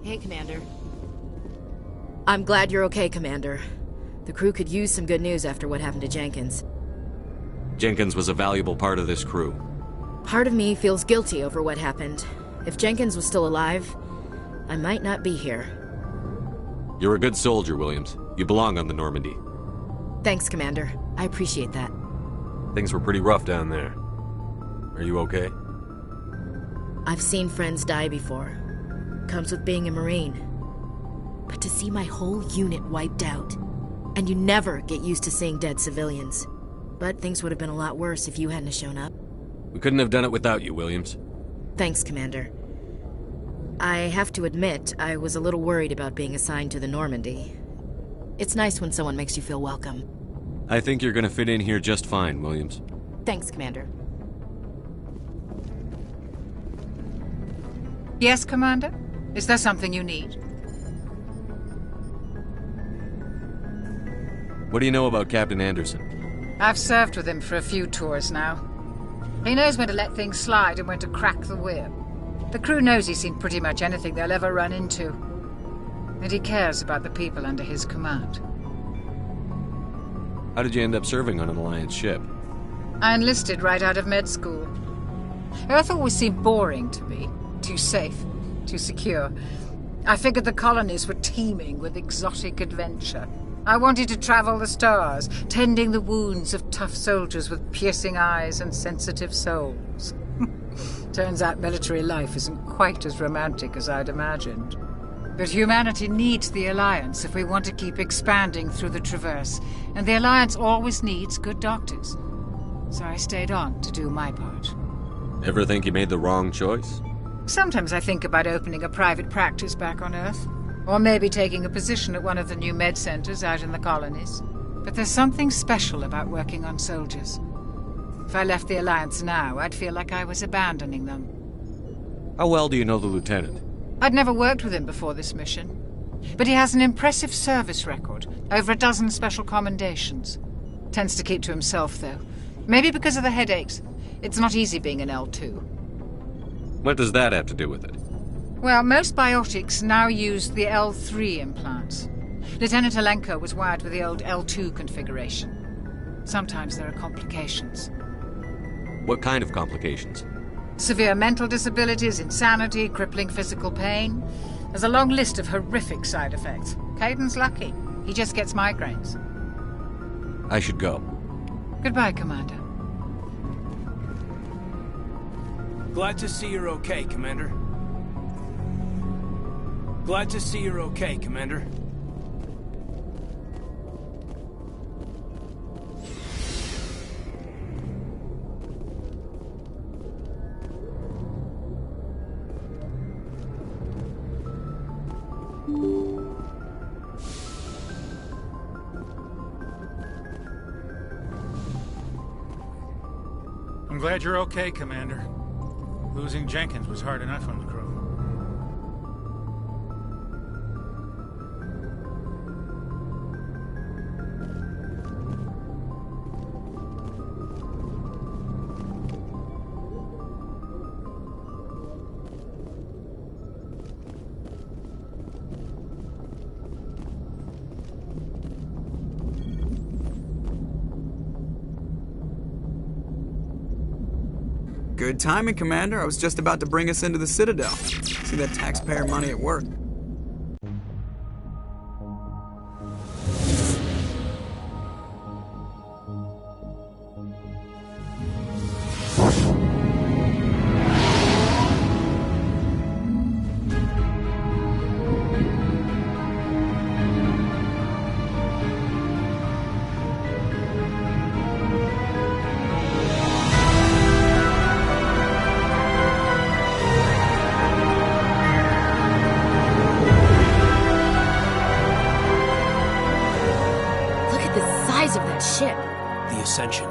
Hey, Commander. I'm glad you're okay, Commander. The crew could use some good news after what happened to Jenkins. Jenkins was a valuable part of this crew. Part of me feels guilty over what happened. If Jenkins was still alive, I might not be here. You're a good soldier, Williams. You belong on the Normandy. Thanks, Commander. I appreciate that. Things were pretty rough down there. Are you okay? I've seen friends die before. Comes with being a Marine. But to see my whole unit wiped out, and you never get used to seeing dead civilians. But things would have been a lot worse if you hadn't shown up. We couldn't have done it without you, Williams. Thanks, Commander. I have to admit, I was a little worried about being assigned to the Normandy. It's nice when someone makes you feel welcome. I think you're gonna fit in here just fine, Williams. Thanks, Commander. Yes, Commander? Is there something you need? What do you know about Captain Anderson? I've served with him for a few tours now. He knows when to let things slide and when to crack the whip. The crew knows he's seen pretty much anything they'll ever run into. And he cares about the people under his command. How did you end up serving on an Alliance ship? I enlisted right out of med school. Earth always seemed boring to me. Too safe, too secure. I figured the colonies were teeming with exotic adventure. I wanted to travel the stars, tending the wounds of tough soldiers with piercing eyes and sensitive souls. Turns out military life isn't quite as romantic as I'd imagined. But humanity needs the Alliance if we want to keep expanding through the Traverse, and the Alliance always needs good doctors. So I stayed on to do my part. Ever think you made the wrong choice? Sometimes I think about opening a private practice back on Earth. Or maybe taking a position at one of the new med centers out in the colonies. But there's something special about working on soldiers. If I left the Alliance now, I'd feel like I was abandoning them. How well do you know the Lieutenant? I'd never worked with him before this mission. But he has an impressive service record, over a dozen special commendations. Tends to keep to himself, though. Maybe because of the headaches. It's not easy being an L2. What does that have to do with it? Well, most biotics now use the L3 implants. Lieutenant Alenko was wired with the old L2 configuration. Sometimes there are complications. What kind of complications? Severe mental disabilities, insanity, crippling physical pain. There's a long list of horrific side effects. Caden's lucky. He just gets migraines. I should go. Goodbye, Commander. Glad to see you're okay, Commander. Glad to see you're okay, Commander. I'm glad you're okay, Commander. Losing Jenkins was hard enough on the crew. Good timing, Commander. I was just about to bring us into the Citadel. See that taxpayer money at work. Ship. The Ascension,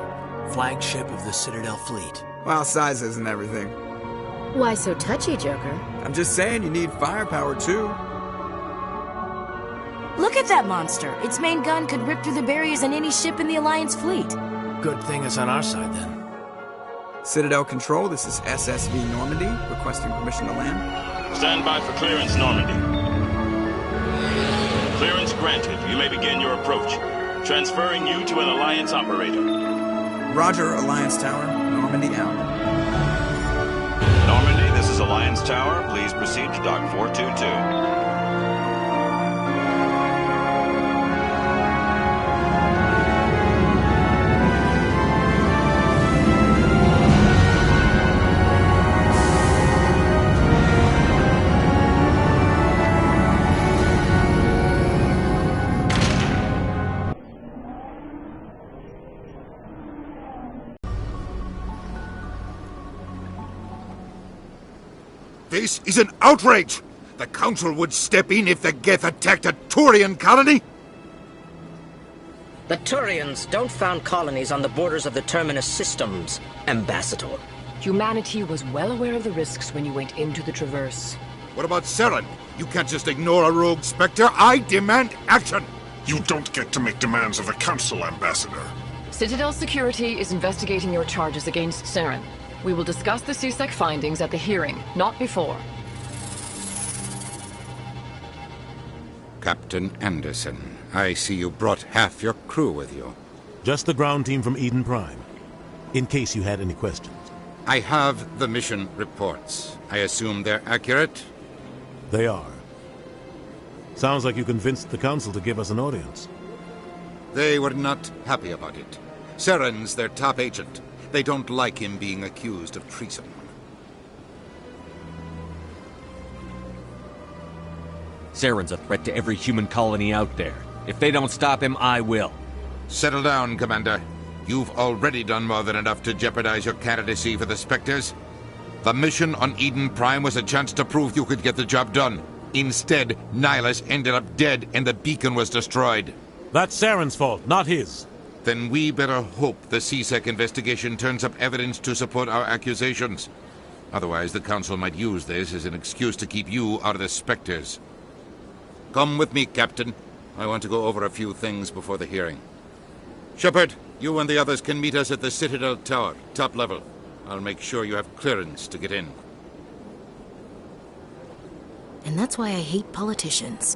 flagship of the Citadel fleet. Well, size isn't everything. Why so touchy, Joker? I'm just saying you need firepower, too. Look at that monster. Its main gun could rip through the barriers in any ship in the Alliance fleet. Good thing it's on our side, then. Citadel Control, this is SSV Normandy, requesting permission to land. Stand by for clearance, Normandy. granted. You may begin your approach. Transferring you to an Alliance operator. Roger, Alliance Tower. Normandy out. Normandy, this is Alliance Tower. Please proceed to Dock 422. This is an outrage! The Council would step in if the Geth attacked a Turian colony? The Turians don't found colonies on the borders of the Terminus systems, Ambassador. Humanity was well aware of the risks when you went into the Traverse. What about Saren? You can't just ignore a rogue Spectre. I demand action! You don't get to make demands of the Council, Ambassador. Citadel Security is investigating your charges against Saren. We will discuss the CSEC findings at the hearing, not before. Captain Anderson, I see you brought half your crew with you. Just the ground team from Eden Prime, in case you had any questions. I have the mission reports. I assume they're accurate? They are. Sounds like you convinced the Council to give us an audience. They were not happy about it. Saren's their top agent. They don't like him being accused of treason. Saren's a threat to every human colony out there. If they don't stop him, I will. Settle down, Commander. You've already done more than enough to jeopardize your candidacy for the Spectres. The mission on Eden Prime was a chance to prove you could get the job done. Instead, Nihilus ended up dead and the beacon was destroyed. That's Saren's fault, not his. Then we better hope the CSEC investigation turns up evidence to support our accusations. Otherwise, the Council might use this as an excuse to keep you out of the Spectres. Come with me, Captain. I want to go over a few things before the hearing. Shepard, you and the others can meet us at the Citadel Tower, top level. I'll make sure you have clearance to get in. And that's why I hate politicians.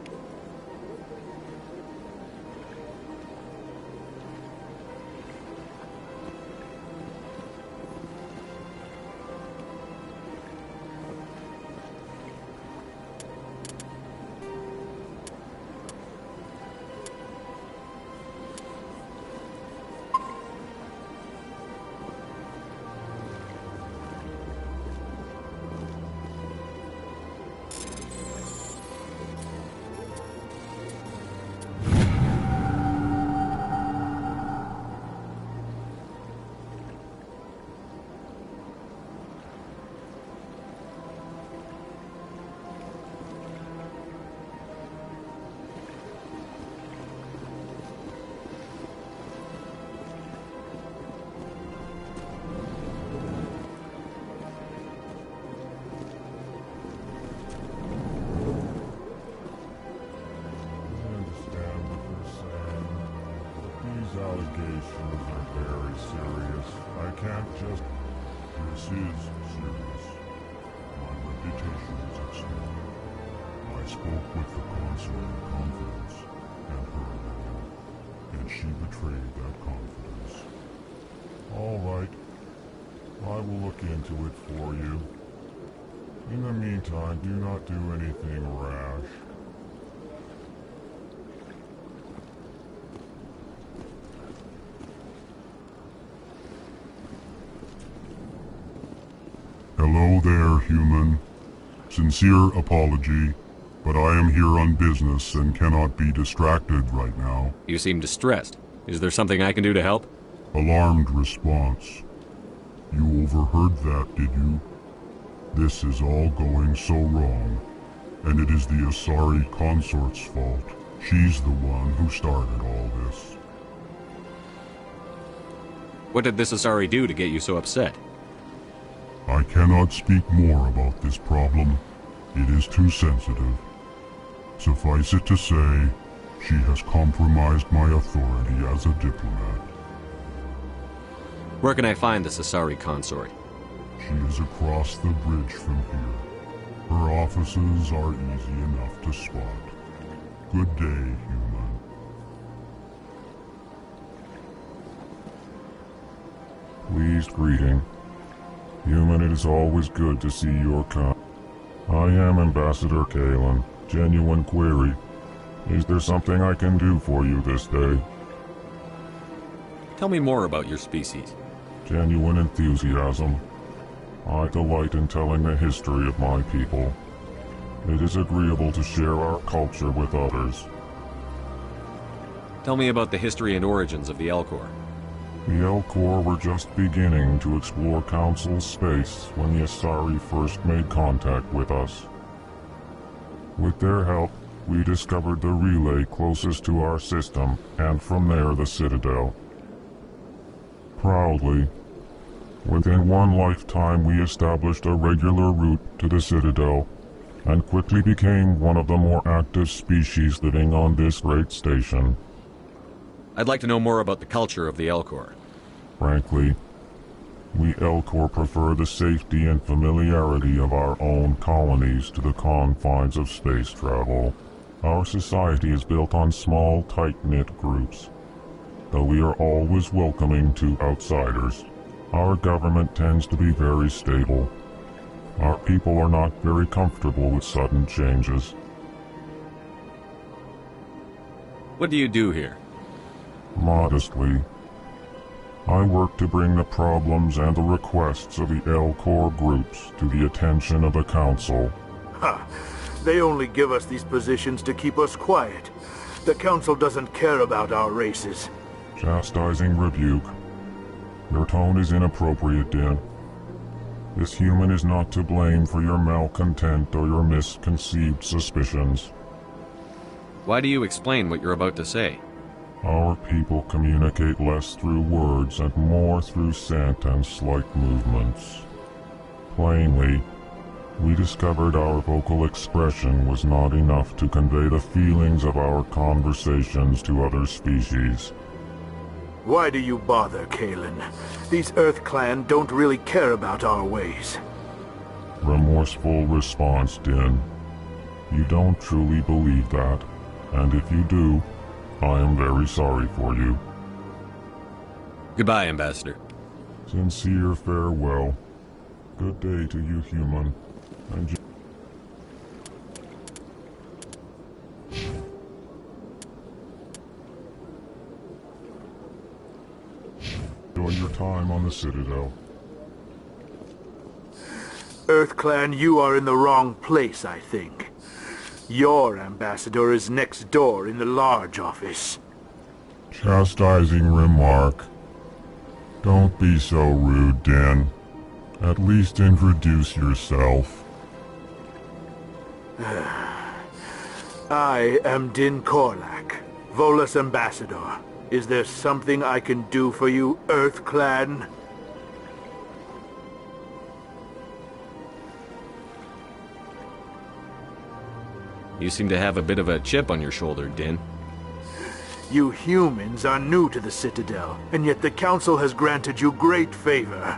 Allegations are very serious. I can't just... This is serious. My reputation is at stake. I spoke with the consort in confidence, and her alone, and she betrayed that confidence. All right. I will look into it for you. In the meantime, do not do anything rash. Hello there, human. Sincere apology, but I am here on business and cannot be distracted right now. You seem distressed. Is there something I can do to help? Alarmed response. You overheard that, did you? This is all going so wrong, and it is the Asari consort's fault. She's the one who started all this. What did this Asari do to get you so upset? I cannot speak more about this problem. It is too sensitive. Suffice it to say, she has compromised my authority as a diplomat. Where can I find this Asari consort? She is across the bridge from here. Her offices are easy enough to spot. Good day, human. pleased greeting. Human, it is always good to see your kind. I am Ambassador Kalen. Genuine query. Is there something I can do for you this day? Tell me more about your species. Genuine enthusiasm. I delight in telling the history of my people. It is agreeable to share our culture with others. Tell me about the history and origins of the Elcor. The Elcor were just beginning to explore Council space when the Asari first made contact with us. With their help, we discovered the relay closest to our system, and from there the Citadel. Proudly, within one lifetime we established a regular route to the Citadel, and quickly became one of the more active species living on this great station. I'd like to know more about the culture of the Elcor. Frankly, we Elcor prefer the safety and familiarity of our own colonies to the confines of space travel. Our society is built on small, tight-knit groups, though we are always welcoming to outsiders. Our government tends to be very stable. Our people are not very comfortable with sudden changes. What do you do here? Modestly, I work to bring the problems and the requests of the Elcor groups to the attention of the Council. Ha! They only give us these positions to keep us quiet. The Council doesn't care about our races. Chastising rebuke. Your tone is inappropriate, Din. This human is not to blame for your malcontent or your misconceived suspicions. Why do you explain what you're about to say? Our people communicate less through words and more through scent and slight movements. Plainly, we discovered our vocal expression was not enough to convey the feelings of our conversations to other species. Why do you bother, Kalen? These Earth Clan don't really care about our ways. Remorseful response, Din. You don't truly believe that, and if you do, I am very sorry for you. Goodbye, Ambassador. Sincere farewell. Good day to you, human. And enjoy your time on the Citadel. Earth Clan, you are in the wrong place, I think. Your ambassador is next door in the large office. Chastising remark. Don't be so rude, Din. At least introduce yourself. I am Din Korlak, Volus ambassador. Is there something I can do for you, Earth Clan? You seem to have a bit of a chip on your shoulder, Din. You humans are new to the Citadel, and yet the Council has granted you great favor.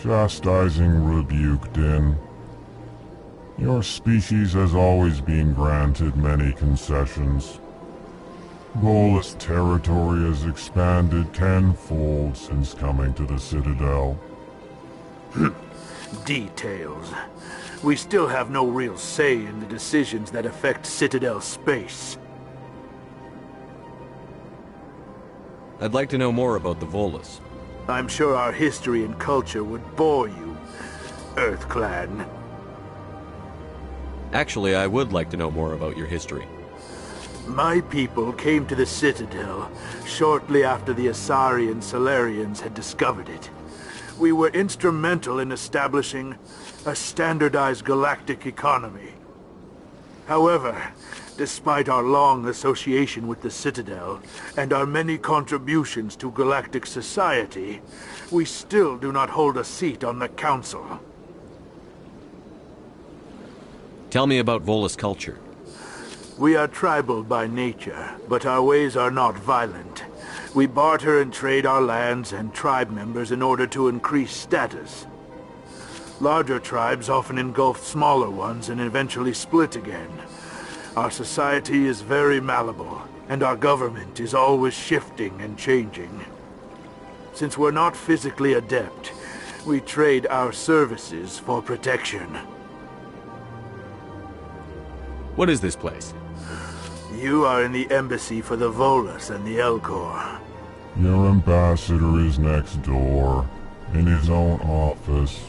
Chastising rebuke, Din. Your species has always been granted many concessions. Volus territory has expanded tenfold since coming to the Citadel. Details. We still have no real say in the decisions that affect Citadel space. I'd like to know more about the Volus. I'm sure our history and culture would bore you, Earth Clan. Actually, I would like to know more about your history. My people came to the Citadel shortly after the Asari and Salarians had discovered it. We were instrumental in establishing a standardized galactic economy. However, despite our long association with the Citadel and our many contributions to galactic society, we still do not hold a seat on the Council. Tell me about Volus culture. We are tribal by nature, but our ways are not violent. We barter and trade our lands and tribe members in order to increase status. Larger tribes often engulf smaller ones and eventually split again. Our society is very malleable, and our government is always shifting and changing. Since we're not physically adept, we trade our services for protection. What is this place? You are in the embassy for the Volus and the Elcor. Your ambassador is next door, in his own office.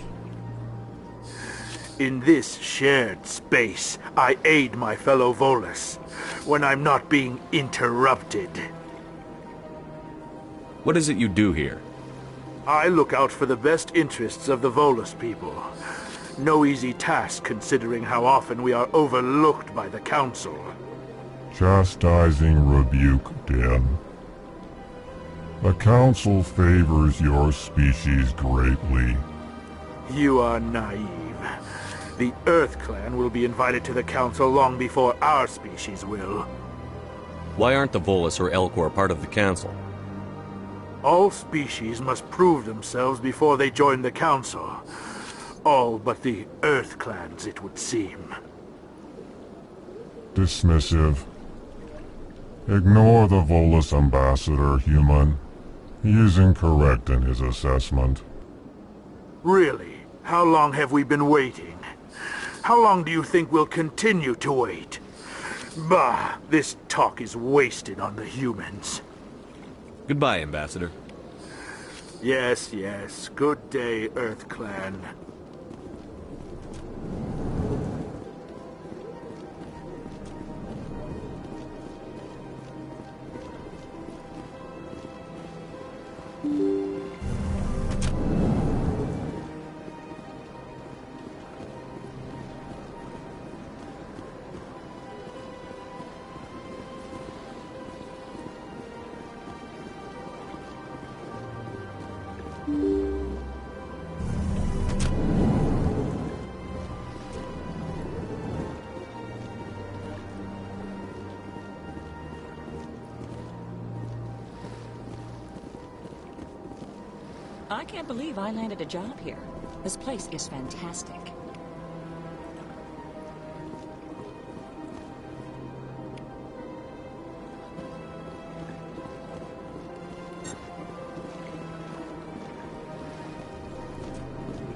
In this shared space, I aid my fellow Volus when I'm not being interrupted. What is it you do here? I look out for the best interests of the Volus people. No easy task considering how often we are overlooked by the Council. Chastising rebuke, Den. The Council favors your species greatly. You are naive. The Earth Clan will be invited to the Council long before our species will. Why aren't the Volus or Elcor part of the Council? All species must prove themselves before they join the Council. All but the Earth Clans, it would seem. Dismissive. Ignore the Volus ambassador, human. He is incorrect in his assessment. Really? How long have we been waiting? How long do you think we'll continue to wait? Bah, this talk is wasted on the humans. Goodbye, Ambassador. Yes, yes. Good day, Earth Clan. I can't believe I landed a job here. This place is fantastic.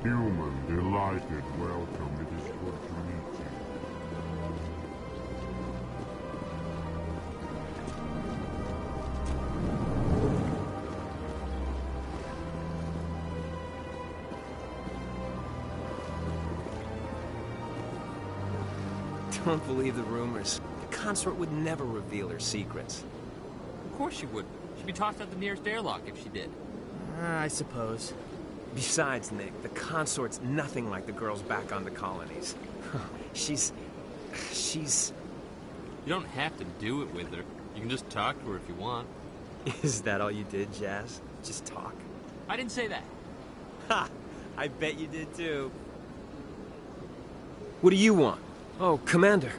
Human, delighted, welcome. It is good to meet you. Don't believe the rumors. The consort would never reveal her secrets. Of course she would. She'd be tossed out the nearest airlock if she did. I suppose. Besides, Nick, the consort's nothing like the girls back on the colonies. She's... You don't have to do it with her. You can just talk to her if you want. Is that all you did, Jazz? Just talk? I didn't say that. Ha! I bet you did too. What do you want? Oh, Commander.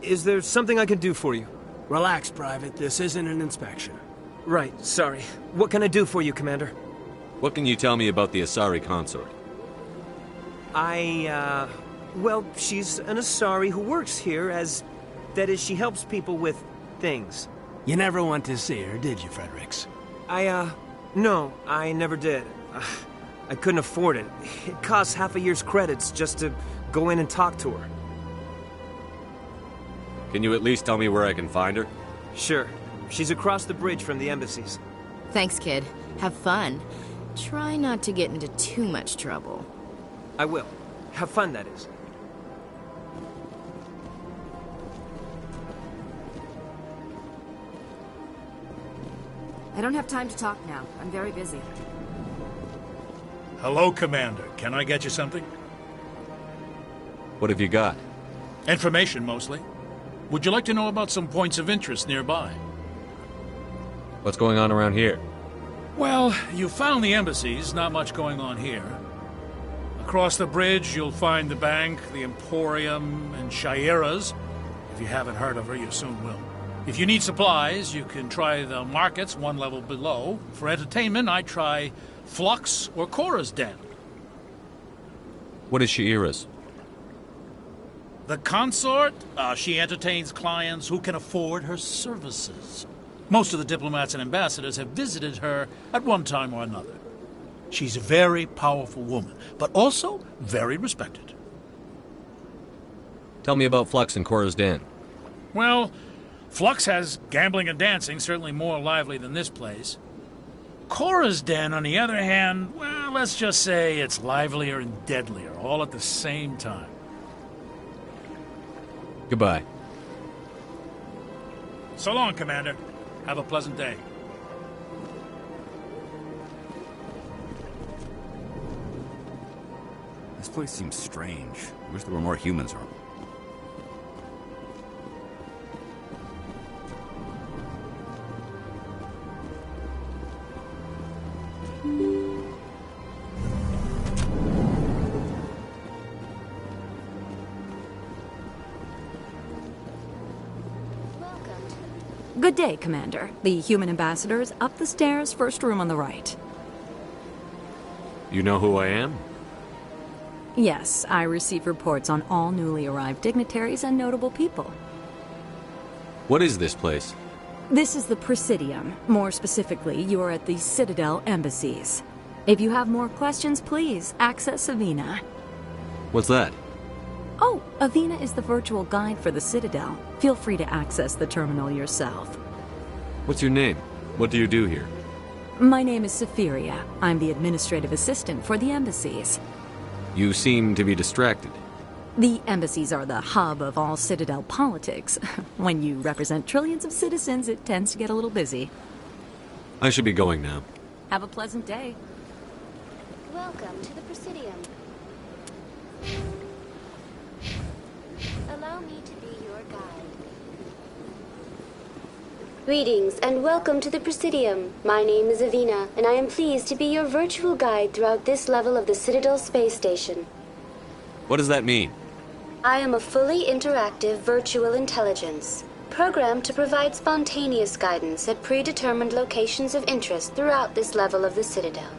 Is there something I can do for you? Relax, Private. This isn't an inspection. Right, sorry. What can I do for you, Commander? What can you tell me about the Asari consort? Well, she's an Asari who works here as... That is, she helps people with things. You never went to see her, did you, Fredericks? No, I never did. I couldn't afford it. It costs half a year's credits just to go in and talk to her. Can you at least tell me where I can find her? Sure. She's across the bridge from the embassies. Thanks, kid. Have fun. Try not to get into too much trouble. I will. Have fun, that is. I don't have time to talk now. I'm very busy. Hello, Commander. Can I get you something? What have you got? Information, mostly. Would you like to know about some points of interest nearby? What's going on around here? Well, you found the embassies. Not much going on here. Across the bridge, you'll find the bank, the Emporium, and Shayera's. If you haven't heard of her, you soon will. If you need supplies, you can try the markets one level below. For entertainment, I try Flux or Cora's Den. What is Shayera's? The consort, she entertains clients who can afford her services. Most of the diplomats and ambassadors have visited her at one time or another. She's a very powerful woman, but also very respected. Tell me about Flux and Cora's Den. Well, Flux has gambling and dancing, certainly more lively than this place. Cora's Den, on the other hand, well, let's just say it's livelier and deadlier, all at the same time. Goodbye. So long, Commander. Have a pleasant day. This place seems strange. I wish there were more humans around. Good day, Commander. The human ambassador is up the stairs, first room on the right. You know who I am? Yes, I receive reports on all newly arrived dignitaries and notable people. What is this place? This is the Presidium. More specifically, you are at the Citadel embassies. If you have more questions, please access Avina. What's that? Oh, Avina is the virtual guide for the Citadel. Feel free to access the terminal yourself. What's your name? What do you do here? My name is Safiria. I'm the administrative assistant for the embassies. You seem to be distracted. The embassies are the hub of all Citadel politics. When you represent trillions of citizens, it tends to get a little busy. I should be going now. Have a pleasant day. Welcome to the Presidium. Allow me to be your guide. Greetings and welcome to the Presidium. My name is Avina, and I am pleased to be your virtual guide throughout this level of the Citadel space station. What does that mean? I am a fully interactive virtual intelligence, programmed to provide spontaneous guidance at predetermined locations of interest throughout this level of the Citadel.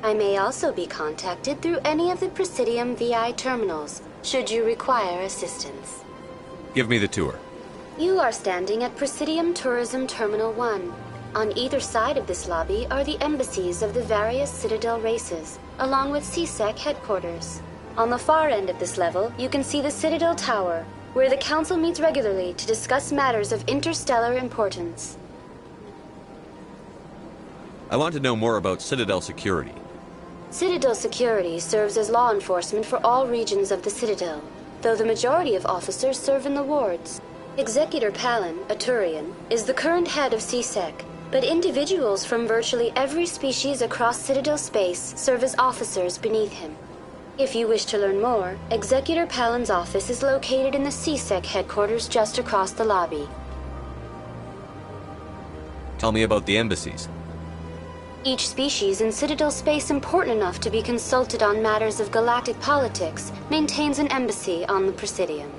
I may also be contacted through any of the Presidium VI terminals, should you require assistance. Give me the tour. You are standing at Presidium Tourism Terminal 1. On either side of this lobby are the embassies of the various Citadel races, along with CSEC headquarters. On the far end of this level, you can see the Citadel Tower, where the Council meets regularly to discuss matters of interstellar importance. I want to know more about Citadel security. Citadel security serves as law enforcement for all regions of the Citadel, though the majority of officers serve in the wards. Executor Palin, a Turian, is the current head of CSEC, but individuals from virtually every species across Citadel space serve as officers beneath him. If you wish to learn more, Executor Palin's office is located in the CSEC headquarters just across the lobby. Tell me about the embassies. Each species in Citadel space important enough to be consulted on matters of galactic politics maintains an embassy on the Presidium.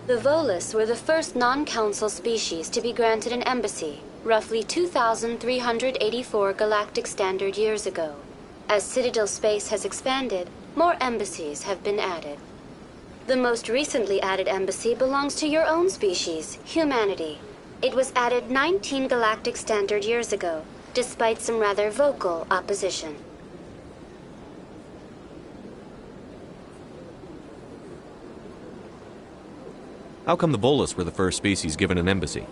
The Volus were the first non-council species to be granted an embassy, roughly 2,384 galactic standard years ago. As Citadel space has expanded, more embassies have been added. The most recently added embassy belongs to your own species, humanity. It was added 19 galactic standard years ago, despite some rather vocal opposition. How come the Volus were the first species given an embassy?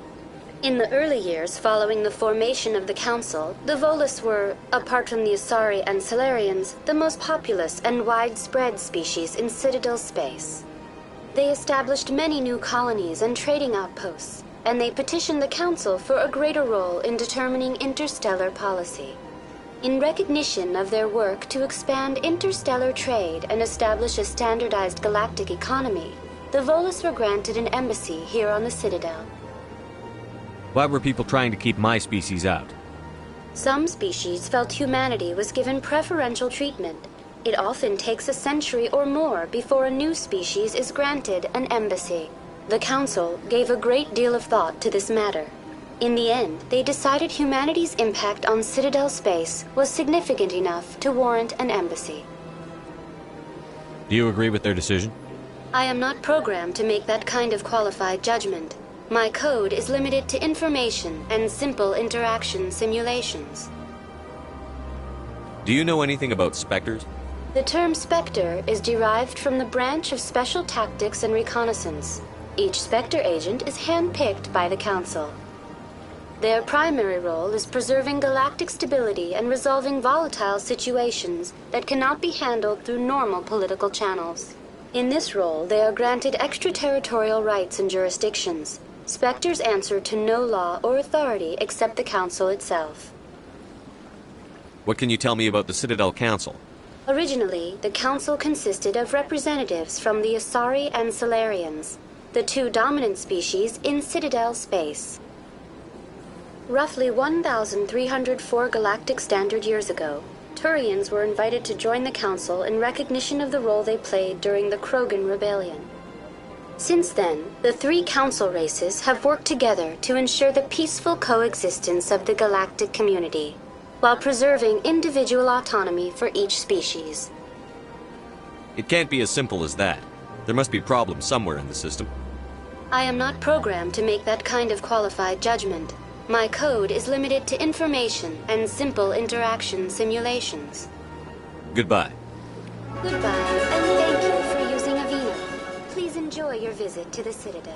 In the early years following the formation of the Council, the Volus were, apart from the Asari and Salarians, the most populous and widespread species in Citadel space. They established many new colonies and trading outposts, and they petitioned the Council for a greater role in determining interstellar policy. In recognition of their work to expand interstellar trade and establish a standardized galactic economy, the Volus were granted an embassy here on the Citadel. Why were people trying to keep my species out? Some species felt humanity was given preferential treatment. It often takes a century or more before a new species is granted an embassy. The Council gave a great deal of thought to this matter. In the end, they decided humanity's impact on Citadel space was significant enough to warrant an embassy. Do you agree with their decision? I am not programmed to make that kind of qualified judgment. My code is limited to information and simple interaction simulations. Do you know anything about Spectres? The term Spectre is derived from the branch of Special Tactics and Reconnaissance. Each Spectre agent is handpicked by the Council. Their primary role is preserving galactic stability and resolving volatile situations that cannot be handled through normal political channels. In this role, they are granted extraterritorial rights and jurisdictions. Spectres answer to no law or authority except the Council itself. What can you tell me about the Citadel Council? Originally, the Council consisted of representatives from the Asari and Salarians, the two dominant species in Citadel space. Roughly 1,304 galactic standard years ago, Turians were invited to join the Council in recognition of the role they played during the Krogan Rebellion. Since then, the three Council races have worked together to ensure the peaceful coexistence of the galactic community, while preserving individual autonomy for each species. It can't be as simple as that. There must be problems somewhere in the system. I am not programmed to make that kind of qualified judgment. My code is limited to information and simple interaction simulations. Goodbye. Goodbye, and thank you for using Avina. Please enjoy your visit to the Citadel.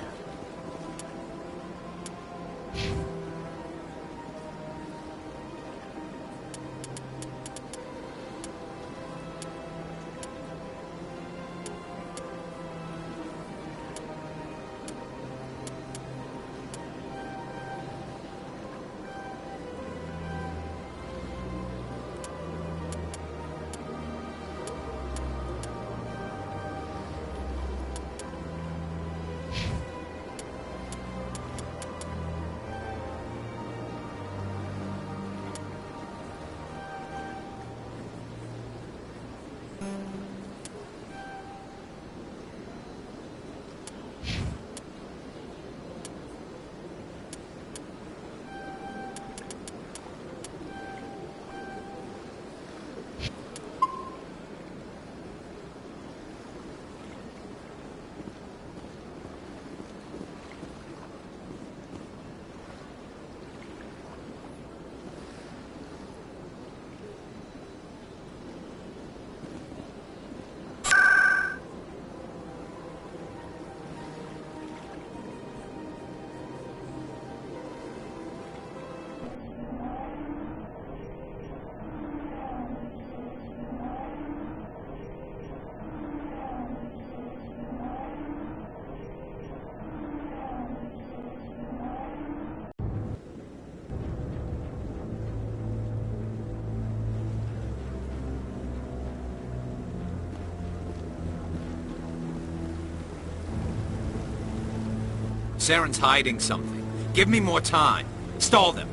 Saren's hiding something. Give me more time. Stall them.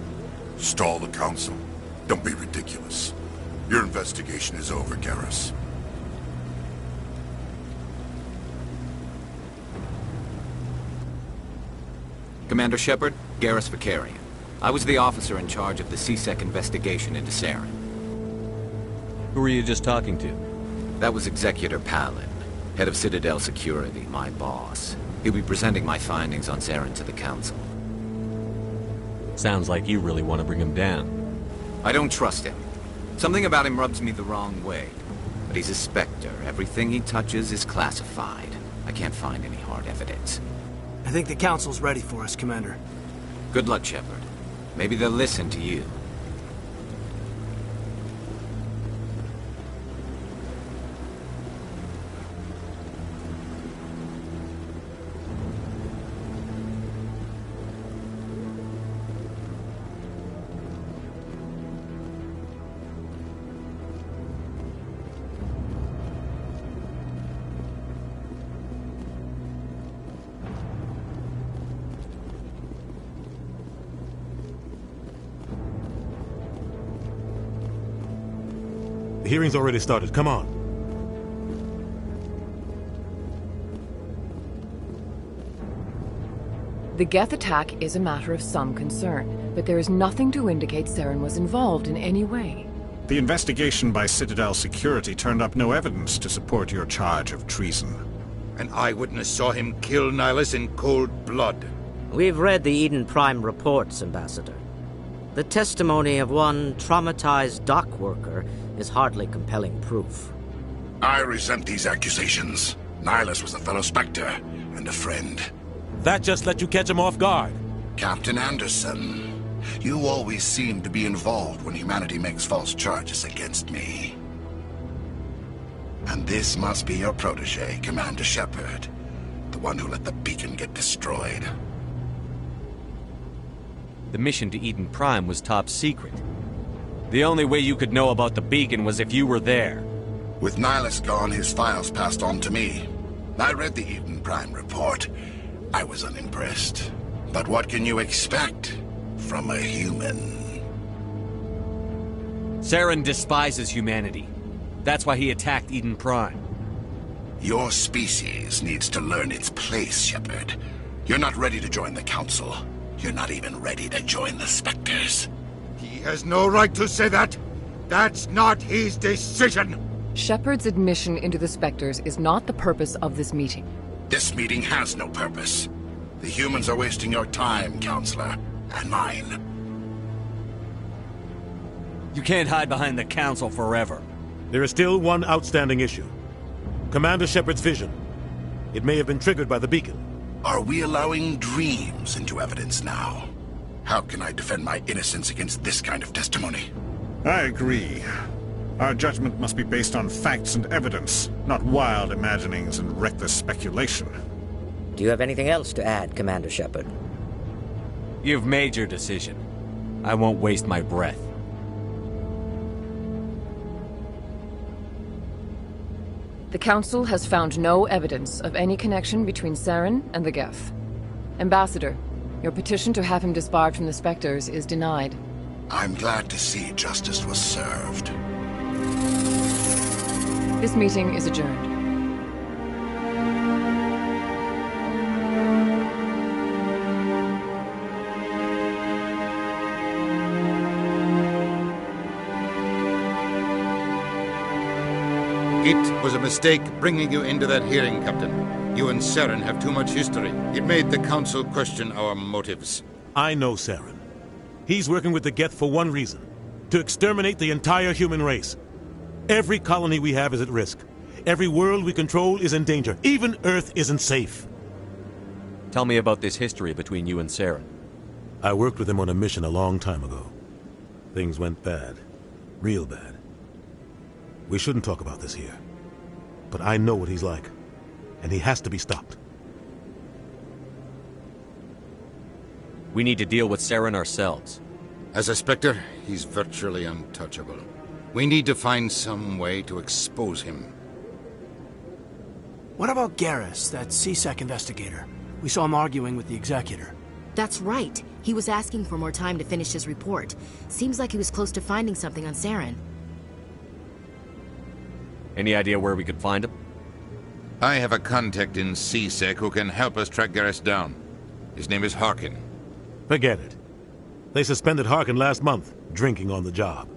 Stall the Council? Don't be ridiculous. Your investigation is over, Garrus. Commander Shepard, Garrus Vakarian. I was the officer in charge of the C-Sec investigation into Saren. Who were you just talking to? That was Executor Palin, head of Citadel Security, my boss. He'll be presenting my findings on Saren to the Council. Sounds like you really want to bring him down. I don't trust him. Something about him rubs me the wrong way. But he's a Spectre. Everything he touches is classified. I can't find any hard evidence. I think the Council's ready for us, Commander. Good luck, Shepard. Maybe they'll listen to you. The hearing's already started. Come on. The Geth attack is a matter of some concern, but there is nothing to indicate Saren was involved in any way. The investigation by Citadel Security turned up no evidence to support your charge of treason. An eyewitness saw him kill Nihilus in cold blood. We've read the Eden Prime reports, Ambassador. The testimony of one traumatized dock worker is hardly compelling proof. I resent these accusations. Nihilus was a fellow Spectre and a friend. That just let you catch him off guard. Captain Anderson, you always seem to be involved when humanity makes false charges against me. And this must be your protege, Commander Shepard. The one who let the beacon get destroyed. The mission to Eden Prime was top secret. The only way you could know about the beacon was if you were there. With Nihilus gone, his files passed on to me. I read the Eden Prime report. I was unimpressed. But what can you expect from a human? Saren despises humanity. That's why he attacked Eden Prime. Your species needs to learn its place, Shepard. You're not ready to join the Council. You're not even ready to join the Spectres. He has no right to say that. That's not his decision. Shepard's admission into the Spectres is not the purpose of this meeting. This meeting has no purpose. The humans are wasting your time, Counselor, and mine. You can't hide behind the Council forever. There is still one outstanding issue. Commander Shepard's vision. It may have been triggered by the beacon. Are we allowing dreams into evidence now? How can I defend my innocence against this kind of testimony? I agree. Our judgment must be based on facts and evidence, not wild imaginings and reckless speculation. Do you have anything else to add, Commander Shepard? You've made your decision. I won't waste my breath. The Council has found no evidence of any connection between Saren and the Geth. Ambassador, your petition to have him disbarred from the Spectres is denied. I'm glad to see justice was served. This meeting is adjourned. It was a mistake bringing you into that hearing, Captain. You and Saren have too much history. It made the Council question our motives. I know Saren. He's working with the Geth for one reason. To exterminate the entire human race. Every colony we have is at risk. Every world we control is in danger. Even Earth isn't safe. Tell me about this history between you and Saren. I worked with him on a mission a long time ago. Things went bad. Real bad. We shouldn't talk about this here. But I know what he's like. And he has to be stopped. We need to deal with Saren ourselves. As a Spectre, he's virtually untouchable. We need to find some way to expose him. What about Garrus, that CSEC investigator? We saw him arguing with the Executor. That's right. He was asking for more time to finish his report. Seems like he was close to finding something on Saren. Any idea where we could find him? I have a contact in CSEC who can help us track Garrus down. His name is Harkin. Forget it. They suspended Harkin last month, drinking on the job.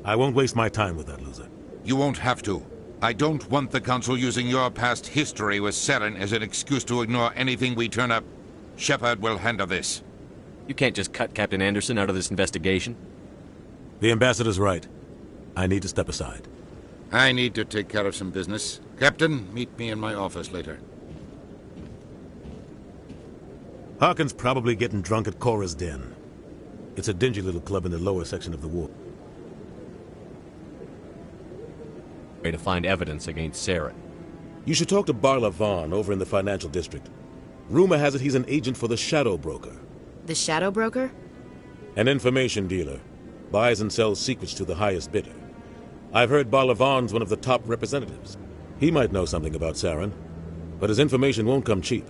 I won't waste my time with that loser. You won't have to. I don't want the Council using your past history with Saren as an excuse to ignore anything we turn up. Shepard will handle this. You can't just cut Captain Anderson out of this investigation. The Ambassador's right. I need to step aside. I need to take care of some business. Captain, meet me in my office later. Harkin's probably getting drunk at Cora's Den. It's a dingy little club in the lower section of the ward. Way to find evidence against Saren. You should talk to Barla Vaughn over in the financial district. Rumor has it he's an agent for the Shadow Broker. The Shadow Broker? An information dealer. Buys and sells secrets to the highest bidder. I've heard Barla Vaughn's one of the top representatives. He might know something about Saren, but his information won't come cheap.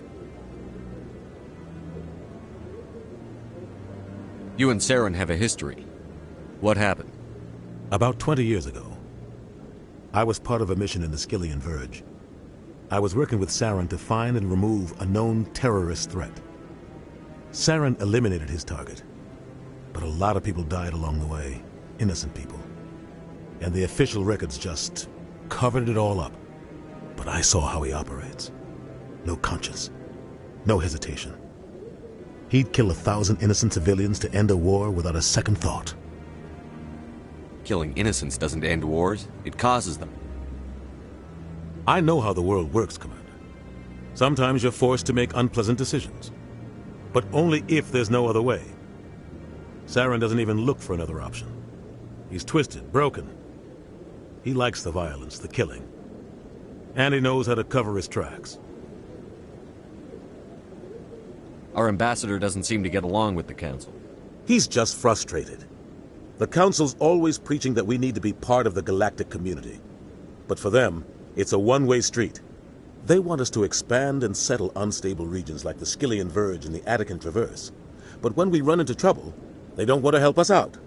You and Saren have a history. What happened? About 20 years ago, I was part of a mission in the Skyllian Verge. I was working with Saren to find and remove a known terrorist threat. Saren eliminated his target, but a lot of people died along the way, innocent people. And the official records just covered it all up. But I saw how he operates. No conscience, no hesitation. He'd kill 1,000 innocent civilians to end a war without a second thought. Killing innocents doesn't end wars, it causes them. I know how the world works, Commander. Sometimes you're forced to make unpleasant decisions. But only if there's no other way. Saren doesn't even look for another option. He's twisted, broken. He likes the violence, the killing. And he knows how to cover his tracks. Our ambassador doesn't seem to get along with the Council. He's just frustrated. The Council's always preaching that we need to be part of the galactic community. But for them, it's a one-way street. They want us to expand and settle unstable regions like the Skillian Verge and the Attican Traverse. But when we run into trouble, they don't want to help us out.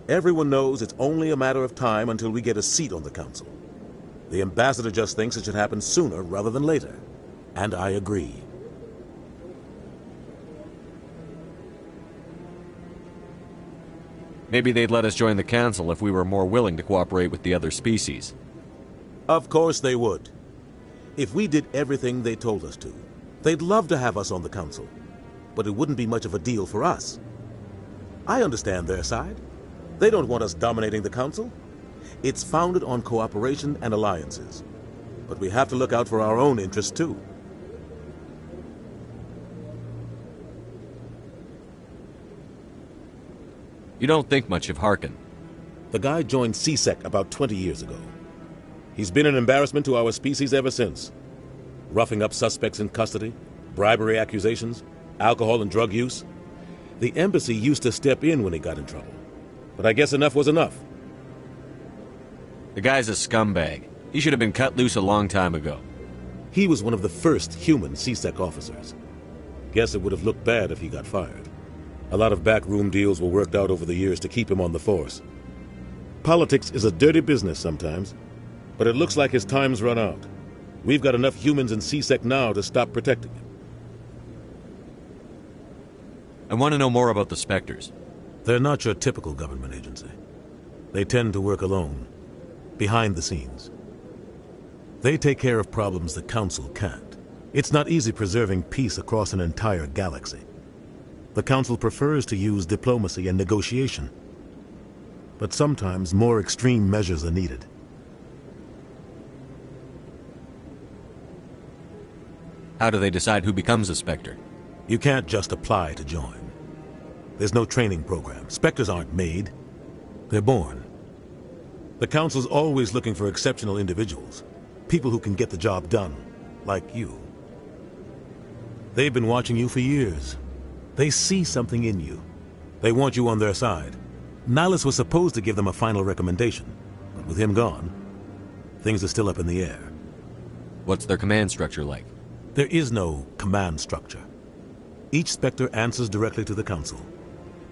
Everyone knows it's only a matter of time until we get a seat on the Council. The ambassador just thinks it should happen sooner rather than later. And I agree. Maybe they'd let us join the Council if we were more willing to cooperate with the other species. Of course they would. If we did everything they told us to, they'd love to have us on the Council. But it wouldn't be much of a deal for us. I understand their side. They don't want us dominating the Council. It's founded on cooperation and alliances. But we have to look out for our own interests, too. You don't think much of Harkin. The guy joined C-Sec about 20 years ago. He's been an embarrassment to our species ever since. Roughing up suspects in custody, bribery accusations, alcohol and drug use. The embassy used to step in when he got in trouble. But I guess enough was enough. The guy's a scumbag. He should have been cut loose a long time ago. He was one of the first human C-Sec officers. Guess it would have looked bad if he got fired. A lot of backroom deals were worked out over the years to keep him on the force. Politics is a dirty business sometimes, but it looks like his time's run out. We've got enough humans in C-Sec now to stop protecting him. I want to know more about the Spectres. They're not your typical government agency. They tend to work alone, behind the scenes. They take care of problems the Council can't. It's not easy preserving peace across an entire galaxy. The Council prefers to use diplomacy and negotiation. But sometimes more extreme measures are needed. How do they decide who becomes a Spectre? You can't just apply to join. There's no training program. Spectres aren't made. They're born. The Council's always looking for exceptional individuals. People who can get the job done, like you. They've been watching you for years. They see something in you. They want you on their side. Nihilus was supposed to give them a final recommendation, but with him gone, things are still up in the air. What's their command structure like? There is no command structure. Each Spectre answers directly to the Council.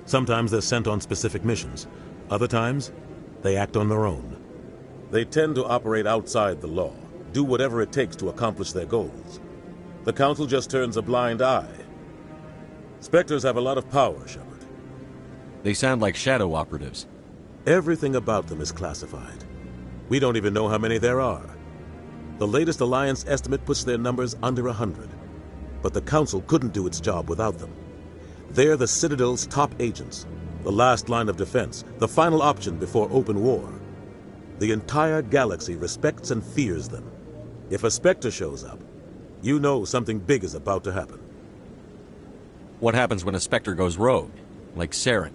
Sometimes they're sent on specific missions. Other times, they act on their own. They tend to operate outside the law, do whatever it takes to accomplish their goals. The Council just turns a blind eye. Spectres have a lot of power, Shepard. They sound like shadow operatives. Everything about them is classified. We don't even know how many there are. The latest Alliance estimate puts their numbers under 100. But the Council couldn't do its job without them. They're the Citadel's top agents, the last line of defense, the final option before open war. The entire galaxy respects and fears them. If a Spectre shows up, you know something big is about to happen. What happens when a Spectre goes rogue, like Saren?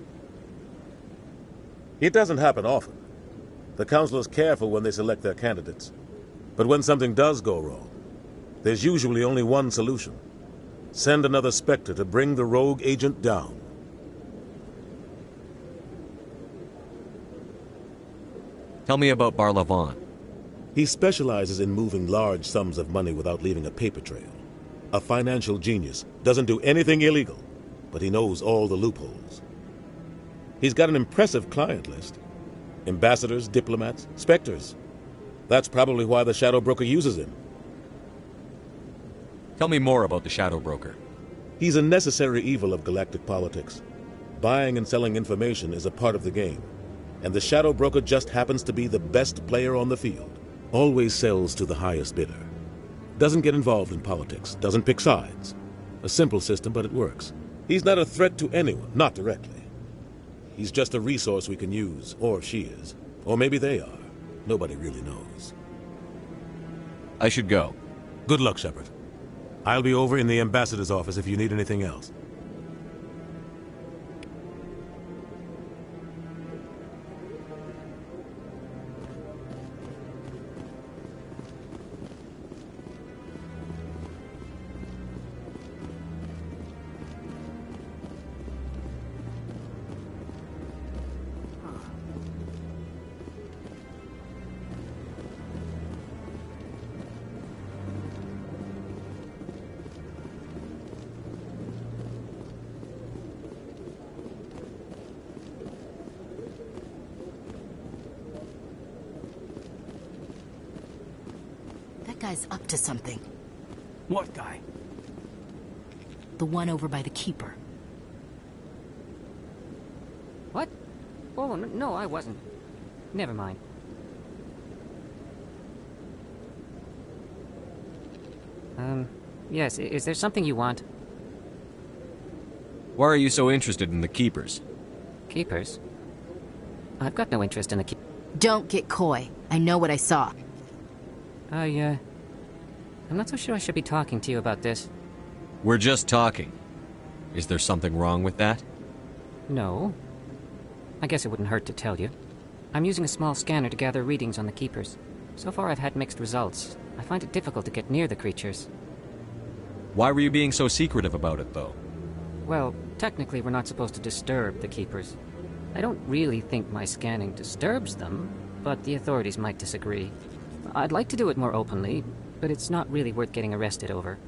It doesn't happen often. The Council is careful when they select their candidates. But when something does go wrong, there's usually only one solution. Send another Spectre to bring the rogue agent down. Tell me about Barlavon. He specializes in moving large sums of money without leaving a paper trail. A financial genius, doesn't do anything illegal, but he knows all the loopholes. He's got an impressive client list. Ambassadors, diplomats, Spectres. That's probably why the Shadow Broker uses him. Tell me more about the Shadow Broker. He's a necessary evil of galactic politics. Buying and selling information is a part of the game. And the Shadow Broker just happens to be the best player on the field. Always sells to the highest bidder. Doesn't get involved in politics, doesn't pick sides. A simple system, but it works. He's not a threat to anyone, not directly. He's just a resource we can use, or she is. Or maybe they are. Nobody really knows. I should go. Good luck, Shepard. I'll be over in the ambassador's office if you need anything else. That guy's up to something. What guy? The one over by the Keeper. What? Oh, no, I wasn't. Never mind. Yes, is there something you want? Why are you so interested in the Keepers? Keepers? I've got no interest in the Don't get coy. I know what I saw. I'm not so sure I should be talking to you about this. We're just talking. Is there something wrong with that? No. I guess it wouldn't hurt to tell you. I'm using a small scanner to gather readings on the Keepers. So far I've had mixed results. I find it difficult to get near the creatures. Why were you being so secretive about it, though? Well, technically we're not supposed to disturb the Keepers. I don't really think my scanning disturbs them, but the authorities might disagree. I'd like to do it more openly, but it's not really worth getting arrested over.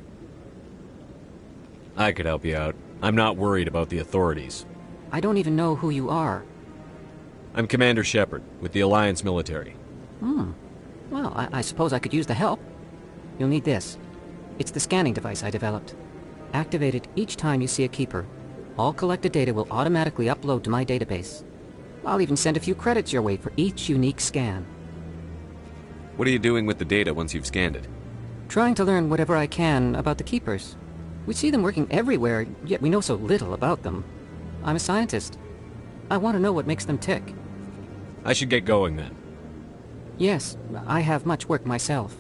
I could help you out. I'm not worried about the authorities. I don't even know who you are. I'm Commander Shepard, with the Alliance military. Well, I suppose I could use the help. You'll need this. It's the scanning device I developed. Activate it each time you see a Keeper. All collected data will automatically upload to my database. I'll even send a few credits your way for each unique scan. What are you doing with the data once you've scanned it? Trying to learn whatever I can about the Keepers. We see them working everywhere, yet we know so little about them. I'm a scientist. I want to know what makes them tick. I should get going then. Yes, I have much work myself.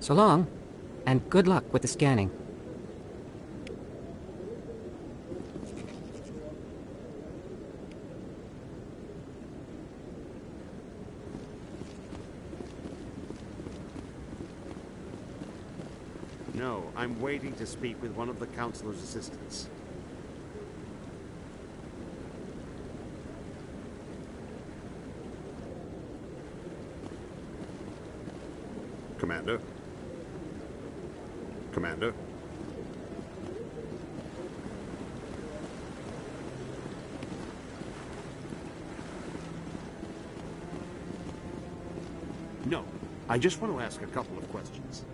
So long, and good luck with the scanning. No, I'm waiting to speak with one of the Councilor's assistants. Commander? Commander? No, I just want to ask a couple of questions.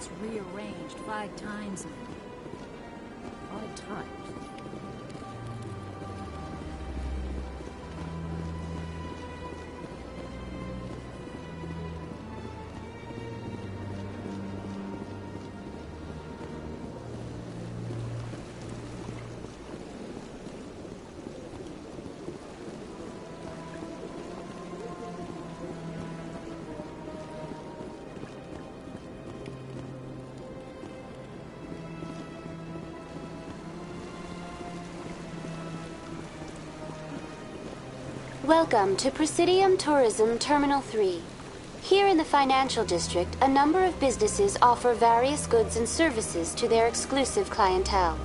was rearranged 5 times. 5 times? Welcome to Presidium Tourism Terminal 3. Here in the financial district, a number of businesses offer various goods and services to their exclusive clientele.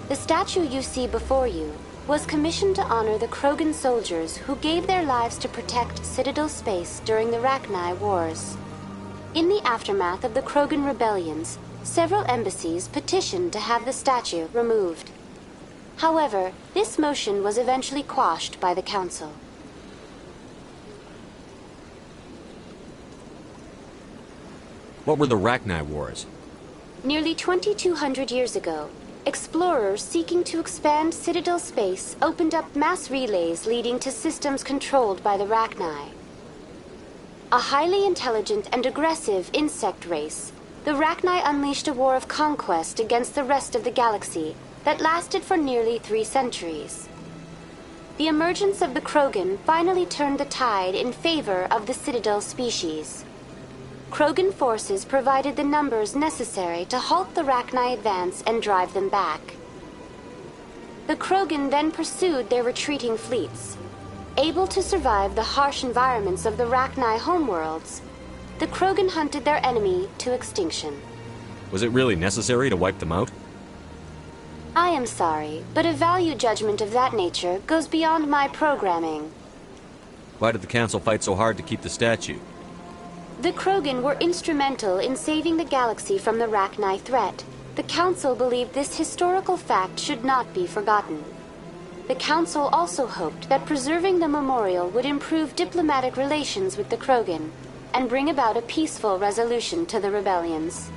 The statue you see before you was commissioned to honor the Krogan soldiers who gave their lives to protect Citadel space during the Rachni Wars. In the aftermath of the Krogan rebellions, several embassies petitioned to have the statue removed. However, this motion was eventually quashed by the Council. What were the Rachni Wars? Nearly 2,200 years ago, explorers seeking to expand Citadel space opened up mass relays leading to systems controlled by the Rachni. A highly intelligent and aggressive insect race, the Rachni unleashed a war of conquest against the rest of the galaxy that lasted for nearly 3 centuries. The emergence of the Krogan finally turned the tide in favor of the Citadel species. Krogan forces provided the numbers necessary to halt the Rachni advance and drive them back. The Krogan then pursued their retreating fleets. Able to survive the harsh environments of the Rachni homeworlds, the Krogan hunted their enemy to extinction. Was it really necessary to wipe them out? I am sorry, but a value judgment of that nature goes beyond my programming. Why did the Council fight so hard to keep the statue? The Krogan were instrumental in saving the galaxy from the Rachni threat. The Council believed this historical fact should not be forgotten. The Council also hoped that preserving the memorial would improve diplomatic relations with the Krogan and bring about a peaceful resolution to the rebellions.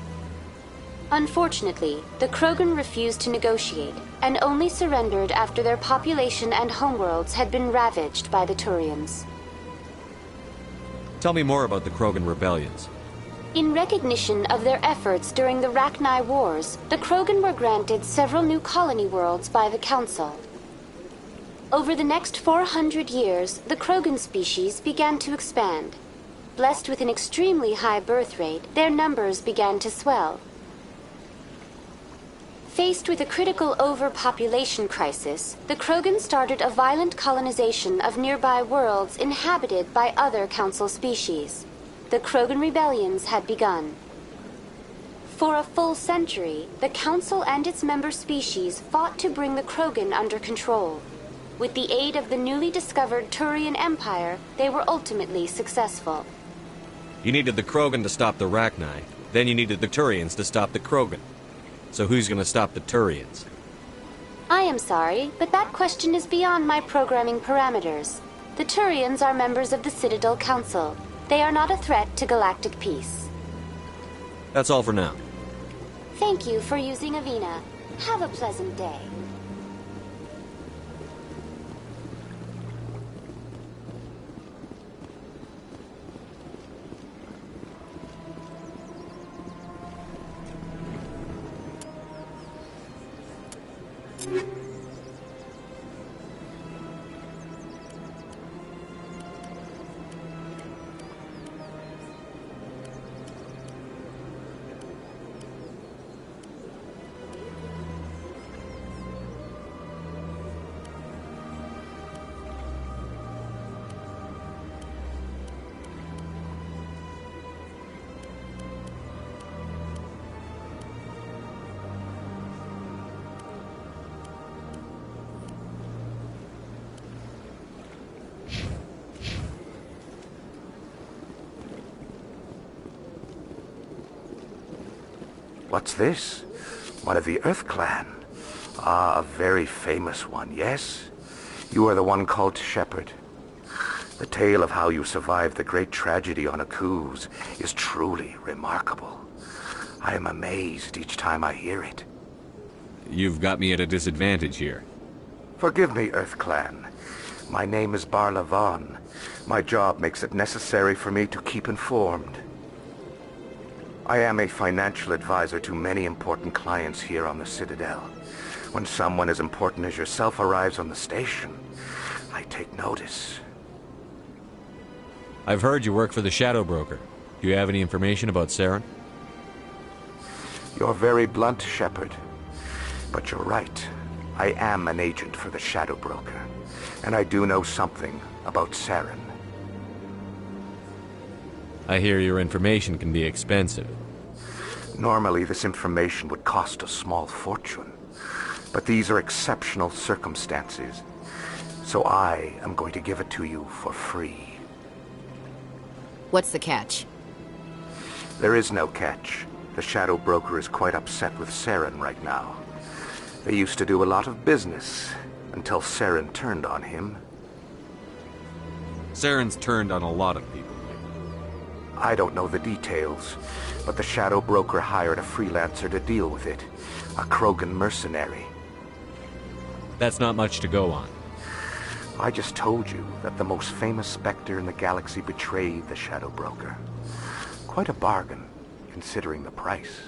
Unfortunately, the Krogan refused to negotiate and only surrendered after their population and homeworlds had been ravaged by the Turians. Tell me more about the Krogan rebellions. In recognition of their efforts during the Rachni Wars, the Krogan were granted several new colony worlds by the Council. Over the next 400 years, the Krogan species began to expand. Blessed with an extremely high birth rate, their numbers began to swell. Faced with a critical overpopulation crisis, the Krogan started a violent colonization of nearby worlds inhabited by other Council species. The Krogan rebellions had begun. For a full century, the Council and its member species fought to bring the Krogan under control. With the aid of the newly discovered Turian Empire, they were ultimately successful. You needed the Krogan to stop the Rachni, then you needed the Turians to stop the Krogan. So who's gonna stop the Turians? I am sorry, but that question is beyond my programming parameters. The Turians are members of the Citadel Council. They are not a threat to galactic peace. That's all for now. Thank you for using Avina. Have a pleasant day. What's this? One of the Earth Clan. Ah, a very famous one, yes? You are the one called Shepard. The tale of how you survived the great tragedy on Akuz is truly remarkable. I am amazed each time I hear it. You've got me at a disadvantage here. Forgive me, EarthClan. My name is Barla Vaughn. My job makes it necessary for me to keep informed. I am a financial advisor to many important clients here on the Citadel. When someone as important as yourself arrives on the station, I take notice. I've heard you work for the Shadow Broker. Do you have any information about Saren? You're very blunt, Shepard. But you're right. I am an agent for the Shadow Broker, and I do know something about Saren. I hear your information can be expensive. Normally, this information would cost a small fortune. But these are exceptional circumstances, so I am going to give it to you for free. What's the catch? There is no catch. The Shadow Broker is quite upset with Saren right now. They used to do a lot of business, until Saren turned on him. Saren's turned on a lot of people. I don't know the details, but the Shadow Broker hired a freelancer to deal with it. A Krogan mercenary. That's not much to go on. I just told you that the most famous Spectre in the galaxy betrayed the Shadow Broker. Quite a bargain, considering the price.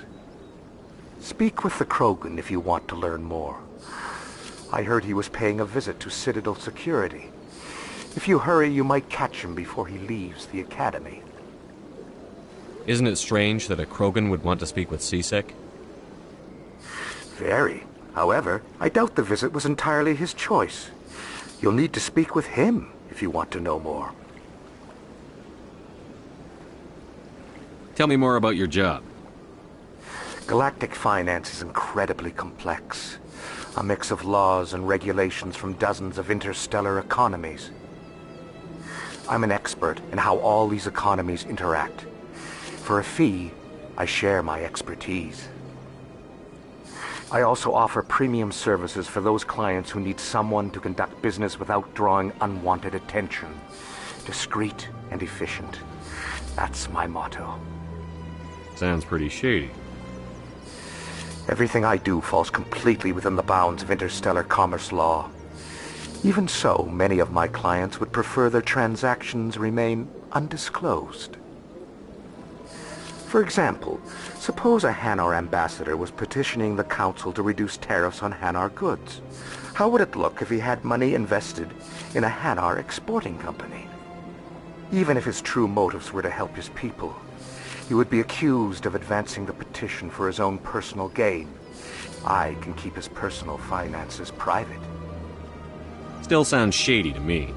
Speak with the Krogan if you want to learn more. I heard he was paying a visit to Citadel security. If you hurry, you might catch him before he leaves the Academy. Isn't it strange that a Krogan would want to speak with C-Sec? Very. However, I doubt the visit was entirely his choice. You'll need to speak with him if you want to know more. Tell me more about your job. Galactic finance is incredibly complex. A mix of laws and regulations from dozens of interstellar economies. I'm an expert in how all these economies interact. For a fee, I share my expertise. I also offer premium services for those clients who need someone to conduct business without drawing unwanted attention. Discreet and efficient. That's my motto. Sounds pretty shady. Everything I do falls completely within the bounds of interstellar commerce law. Even so, many of my clients would prefer their transactions remain undisclosed. For example, suppose a Hanar ambassador was petitioning the Council to reduce tariffs on Hanar goods. How would it look if he had money invested in a Hanar exporting company? Even if his true motives were to help his people, he would be accused of advancing the petition for his own personal gain. I can keep his personal finances private. Still sounds shady to me.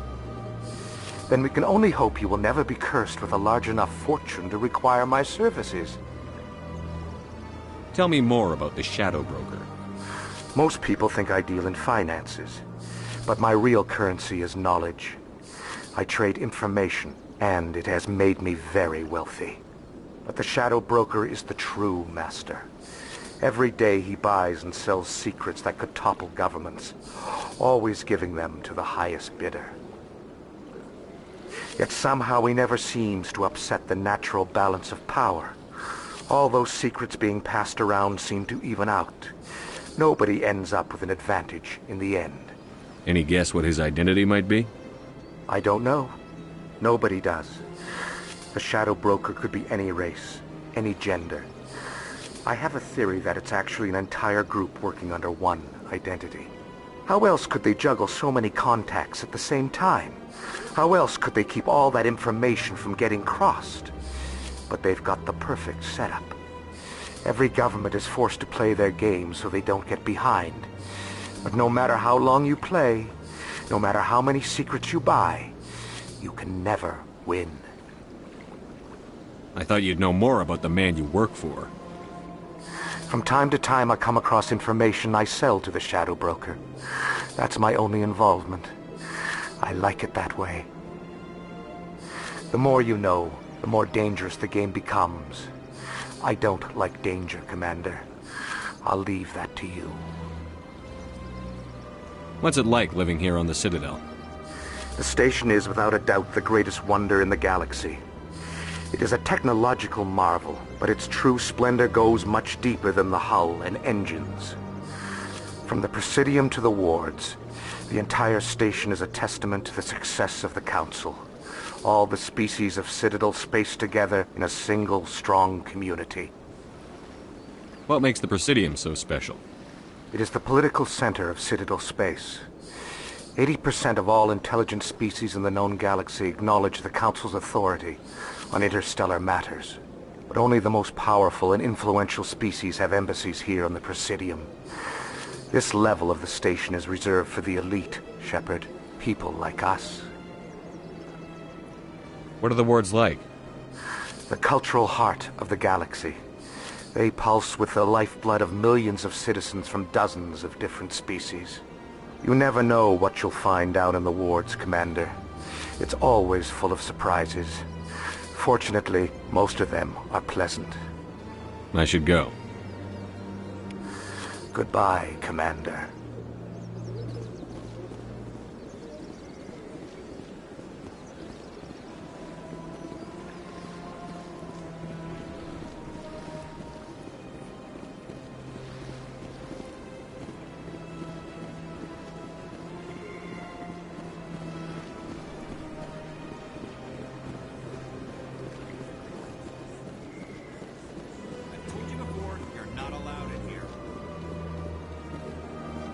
Then we can only hope you will never be cursed with a large enough fortune to require my services. Tell me more about the Shadow Broker. Most people think I deal in finances, but my real currency is knowledge. I trade information, and it has made me very wealthy. But the Shadow Broker is the true master. Every day he buys and sells secrets that could topple governments, always giving them to the highest bidder. Yet somehow he never seems to upset the natural balance of power. All those secrets being passed around seem to even out. Nobody ends up with an advantage in the end. Any guess what his identity might be? I don't know. Nobody does. The Shadow Broker could be any race, any gender. I have a theory that it's actually an entire group working under one identity. How else could they juggle so many contacts at the same time? How else could they keep all that information from getting crossed? But they've got the perfect setup. Every government is forced to play their game so they don't get behind. But no matter how long you play, no matter how many secrets you buy, you can never win. I thought you'd know more about the man you work for. From time to time I come across information I sell to the Shadow Broker. That's my only involvement. I like it that way. The more you know, the more dangerous the game becomes. I don't like danger, Commander. I'll leave that to you. What's it like living here on the Citadel? The station is without a doubt the greatest wonder in the galaxy. It is a technological marvel, but its true splendor goes much deeper than the hull and engines. From the Presidium to the wards, the entire station is a testament to the success of the Council. All the species of Citadel spaced together in a single, strong community. What makes the Presidium so special? It is the political center of Citadel space. 80% of all intelligent species in the known galaxy acknowledge the Council's authority on interstellar matters. But only the most powerful and influential species have embassies here on the Presidium. This level of the station is reserved for the elite, Shepard. People like us. What are the wards like? The cultural heart of the galaxy. They pulse with the lifeblood of millions of citizens from dozens of different species. You never know what you'll find down in the wards, Commander. It's always full of surprises. Fortunately, most of them are pleasant. I should go. Goodbye, Commander.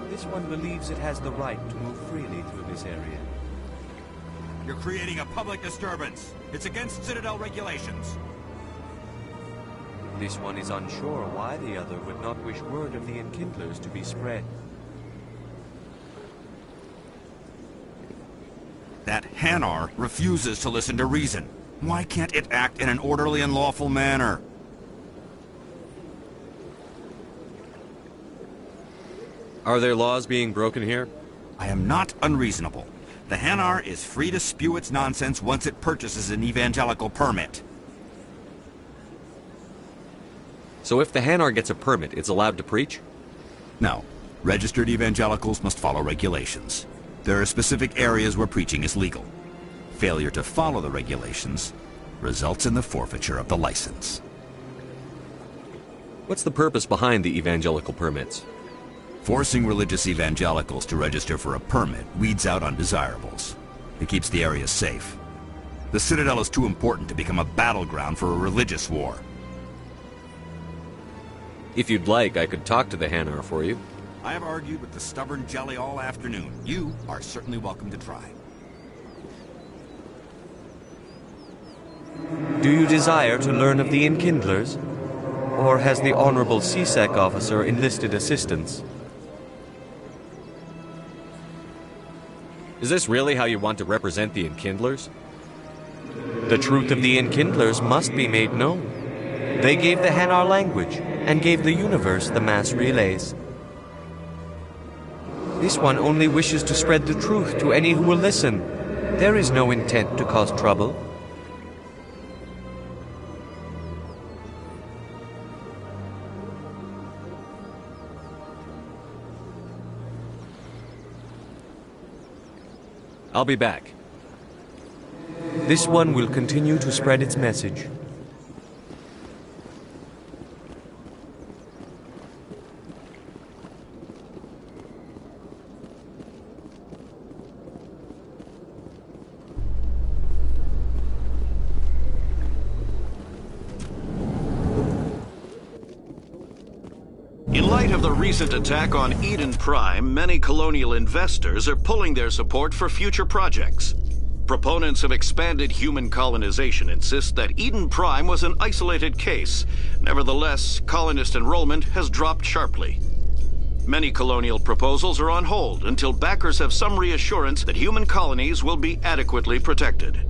This one believes it has the right to move freely through this area. You're creating a public disturbance. It's against Citadel regulations. This one is unsure why the other would not wish word of the Enkindlers to be spread. That Hanar refuses to listen to reason. Why can't it act in an orderly and lawful manner? Are there laws being broken here? I am not unreasonable. The Hanar is free to spew its nonsense once it purchases an evangelical permit. So if the Hanar gets a permit, it's allowed to preach? No. Registered evangelicals must follow regulations. There are specific areas where preaching is legal. Failure to follow the regulations results in the forfeiture of the license. What's the purpose behind the evangelical permits? Forcing religious evangelicals to register for a permit weeds out undesirables. It keeps the area safe. The Citadel is too important to become a battleground for a religious war. If you'd like, I could talk to the Hanar for you. I have argued with the stubborn jelly all afternoon. You are certainly welcome to try. Do you desire to learn of the Enkindlers? Or has the Honorable C-Sec officer enlisted assistance? Is this really how you want to represent the Enkindlers? The truth of the Enkindlers must be made known. They gave the Hanar language, and gave the universe the mass relays. This one only wishes to spread the truth to any who will listen. There is no intent to cause trouble. I'll be back. This one will continue to spread its message. In light of the recent attack on Eden Prime, many colonial investors are pulling their support for future projects. Proponents of expanded human colonization insist that Eden Prime was an isolated case. Nevertheless, colonist enrollment has dropped sharply. Many colonial proposals are on hold until backers have some reassurance that human colonies will be adequately protected.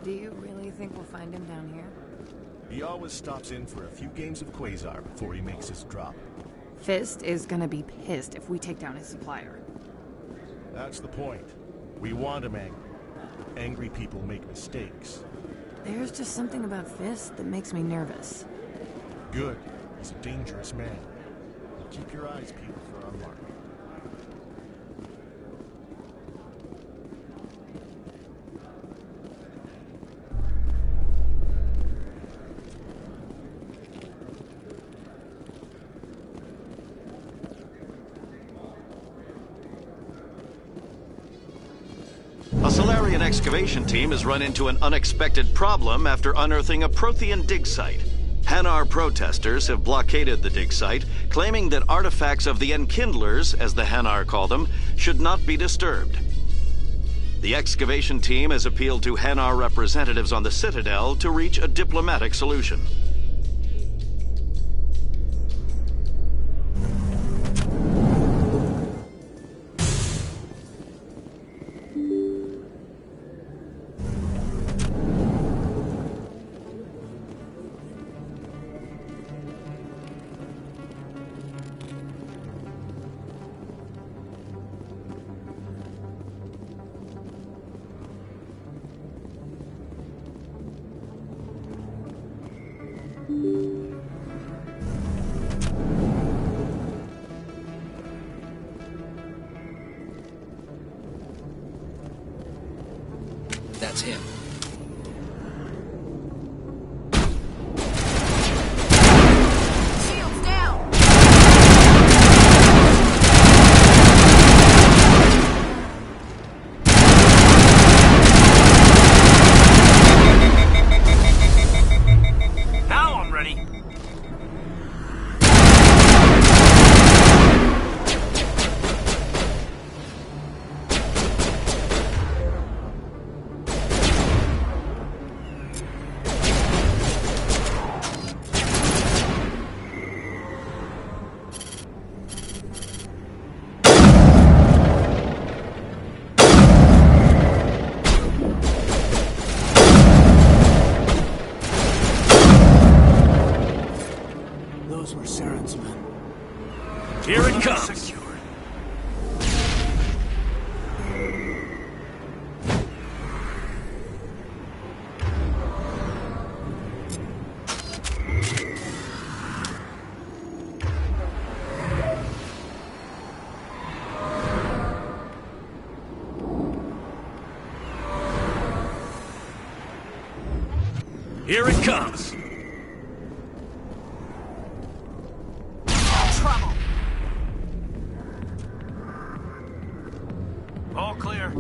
Do you really think we'll find him down here? He always stops in for a few games of Quasar before he makes his drop. Fist is gonna be pissed if we take down his supplier. That's the point. We want him angry. Angry people make mistakes. There's just something about Fisk that makes me nervous. Good. He's a dangerous man. Keep your eyes peeled for our mark. A Solarian excavation team has run into an unexpected problem after unearthing a Prothean dig site. Hanar protesters have blockaded the dig site, claiming that artifacts of the Enkindlers, as the Hanar call them, should not be disturbed. The excavation team has appealed to Hanar representatives on the Citadel to reach a diplomatic solution. That's him. Shields down! Now I'm ready. Those were Saren's men. Here it comes! Here it comes! Trouble! All clear.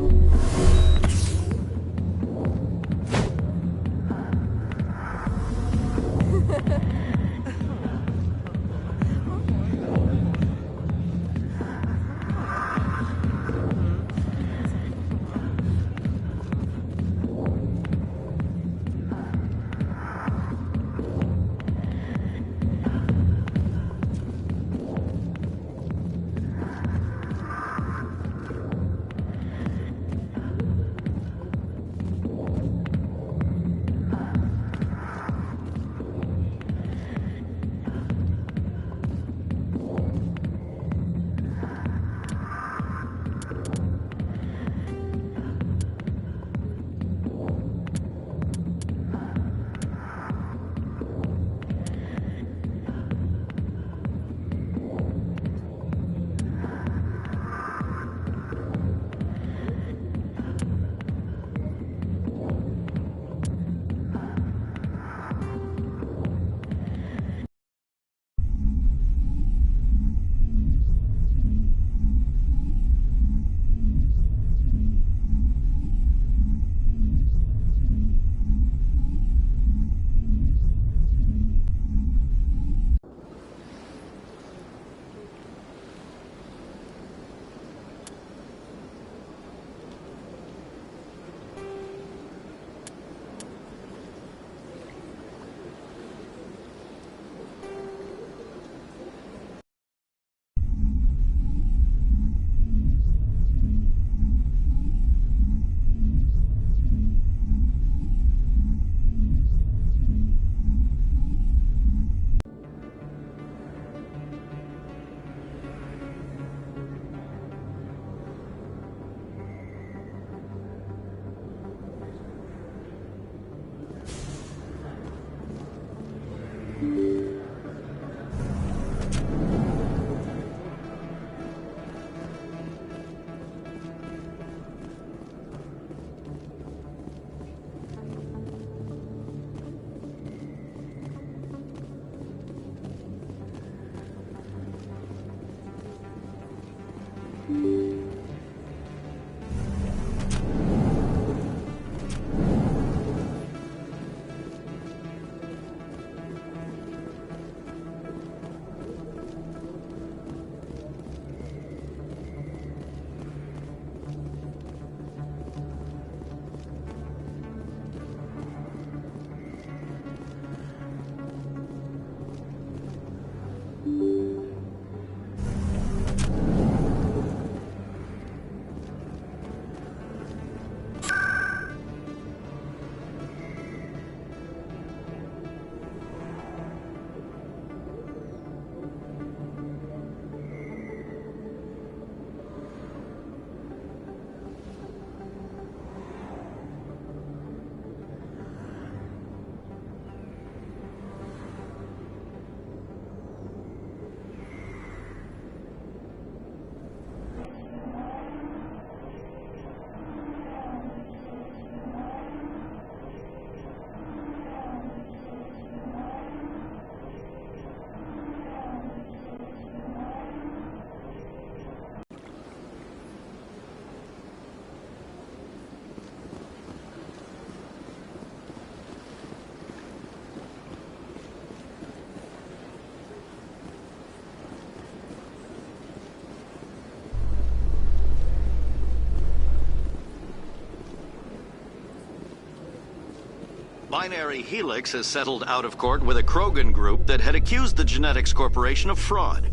Binary Helix has settled out of court with a Krogan group that had accused the Genetics Corporation of fraud.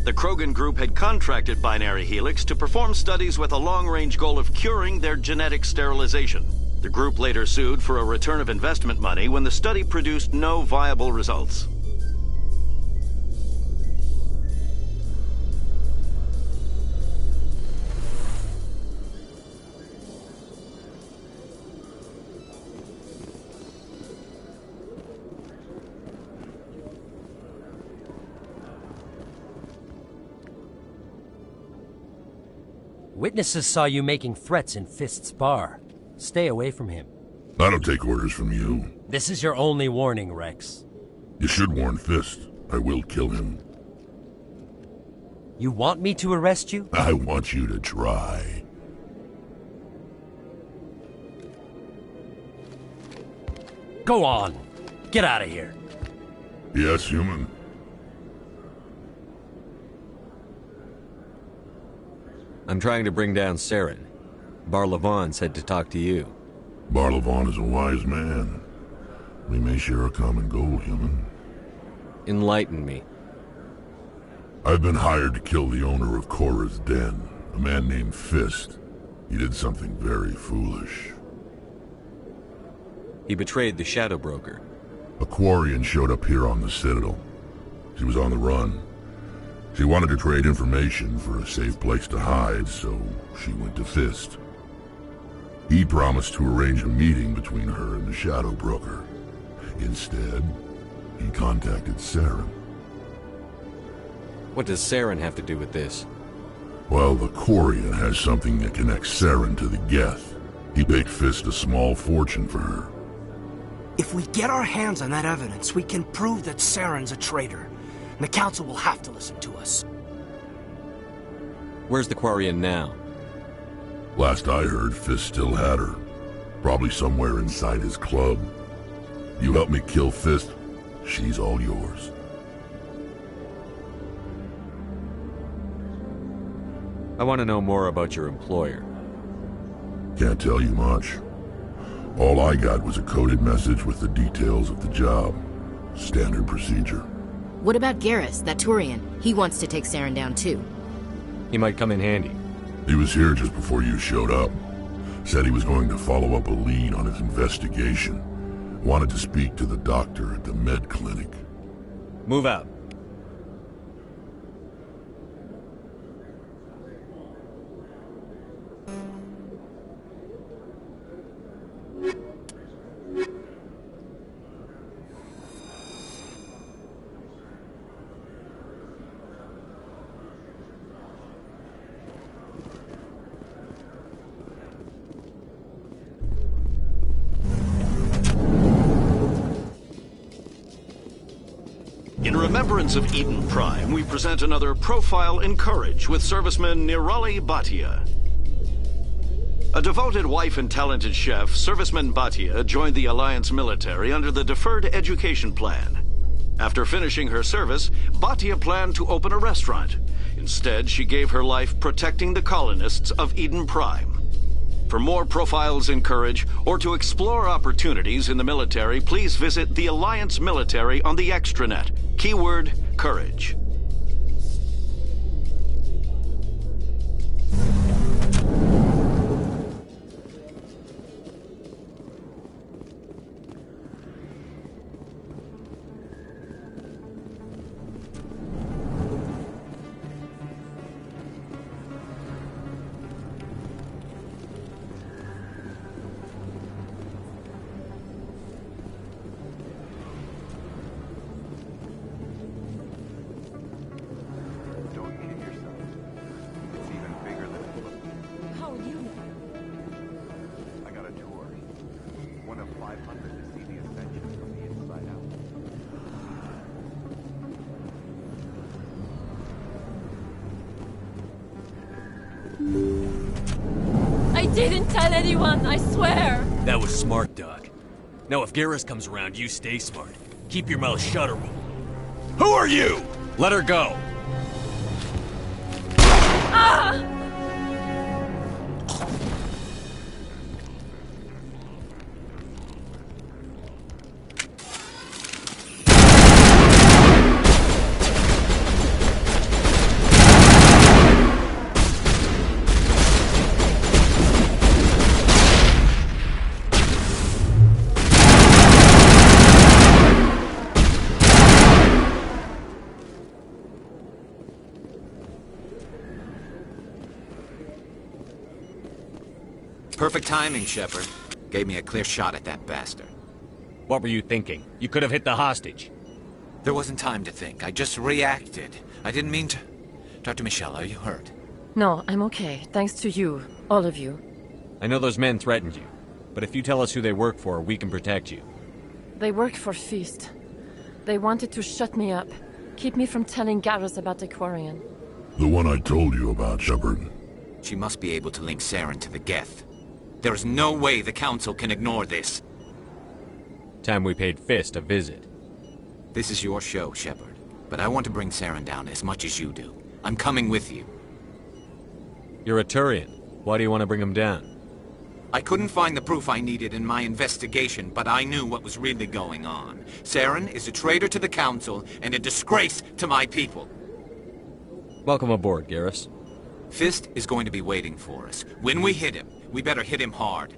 The Krogan group had contracted Binary Helix to perform studies with a long-range goal of curing their genetic sterilization. The group later sued for a return of investment money when the study produced no viable results. Witnesses saw you making threats in Fist's bar. Stay away from him. I don't take orders from you. This is your only warning, Rex. You should warn Fist. I will kill him. You want me to arrest you? I want you to try. Go on. Get out of here. Yes, human. I'm trying to bring down Saren. Bar-Levon said to talk to you. Bar-Levon is a wise man. We may share a common goal, human. Enlighten me. I've been hired to kill the owner of Korra's Den, a man named Fist. He did something very foolish. He betrayed the Shadow Broker. A Quarian showed up here on the Citadel. She was on the run. She wanted to trade information for a safe place to hide, so she went to Fist. He promised to arrange a meeting between her and the Shadow Broker. Instead, he contacted Saren. What does Saren have to do with this? Well, the Quarian has something that connects Saren to the Geth. He paid Fist a small fortune for her. If we get our hands on that evidence, we can prove that Saren's a traitor. And the Council will have to listen to us. Where's the Quarian now? Last I heard, Fist still had her. Probably somewhere inside his club. You help me kill Fist, she's all yours. I want to know more about your employer. Can't tell you much. All I got was a coded message with the details of the job. Standard procedure. What about Garrus, that Turian? He wants to take Saren down too. He might come in handy. He was here just before you showed up. Said he was going to follow up a lead on his investigation. Wanted to speak to the doctor at the med clinic. Move out. In remembrance of Eden Prime, we present another Profile in Courage with serviceman Nirali Bhatia. A devoted wife and talented chef, Serviceman Bhatia joined the Alliance military under the Deferred Education Plan. After finishing her service, Bhatia planned to open a restaurant. Instead, she gave her life protecting the colonists of Eden Prime. For more Profiles in Courage, or to explore opportunities in the military, please visit the Alliance Military on the extranet. Keyword, Courage. I didn't tell anyone, I swear! That was smart, Doc. Now if Garrus comes around, you stay smart. Keep your mouth shut or... Who are you? Let her go! Ah! Perfect timing, Shepard. Gave me a clear shot at that bastard. What were you thinking? You could have hit the hostage. There wasn't time to think. I just reacted. I didn't mean to... Dr. Michelle, are you hurt? No, I'm okay. Thanks to you. All of you. I know those men threatened you, but if you tell us who they work for, we can protect you. They work for Feast. They wanted to shut me up. Keep me from telling Garrus about the Quarian. The one I told you about, Shepard. She must be able to link Saren to the Geth. There is no way the Council can ignore this. Time we paid Fist a visit. This is your show, Shepard. But I want to bring Saren down as much as you do. I'm coming with you. You're a Turian. Why do you want to bring him down? I couldn't find the proof I needed in my investigation, but I knew what was really going on. Saren is a traitor to the Council and a disgrace to my people. Welcome aboard, Garrus. Fist is going to be waiting for us. When we hit him, we better hit him hard.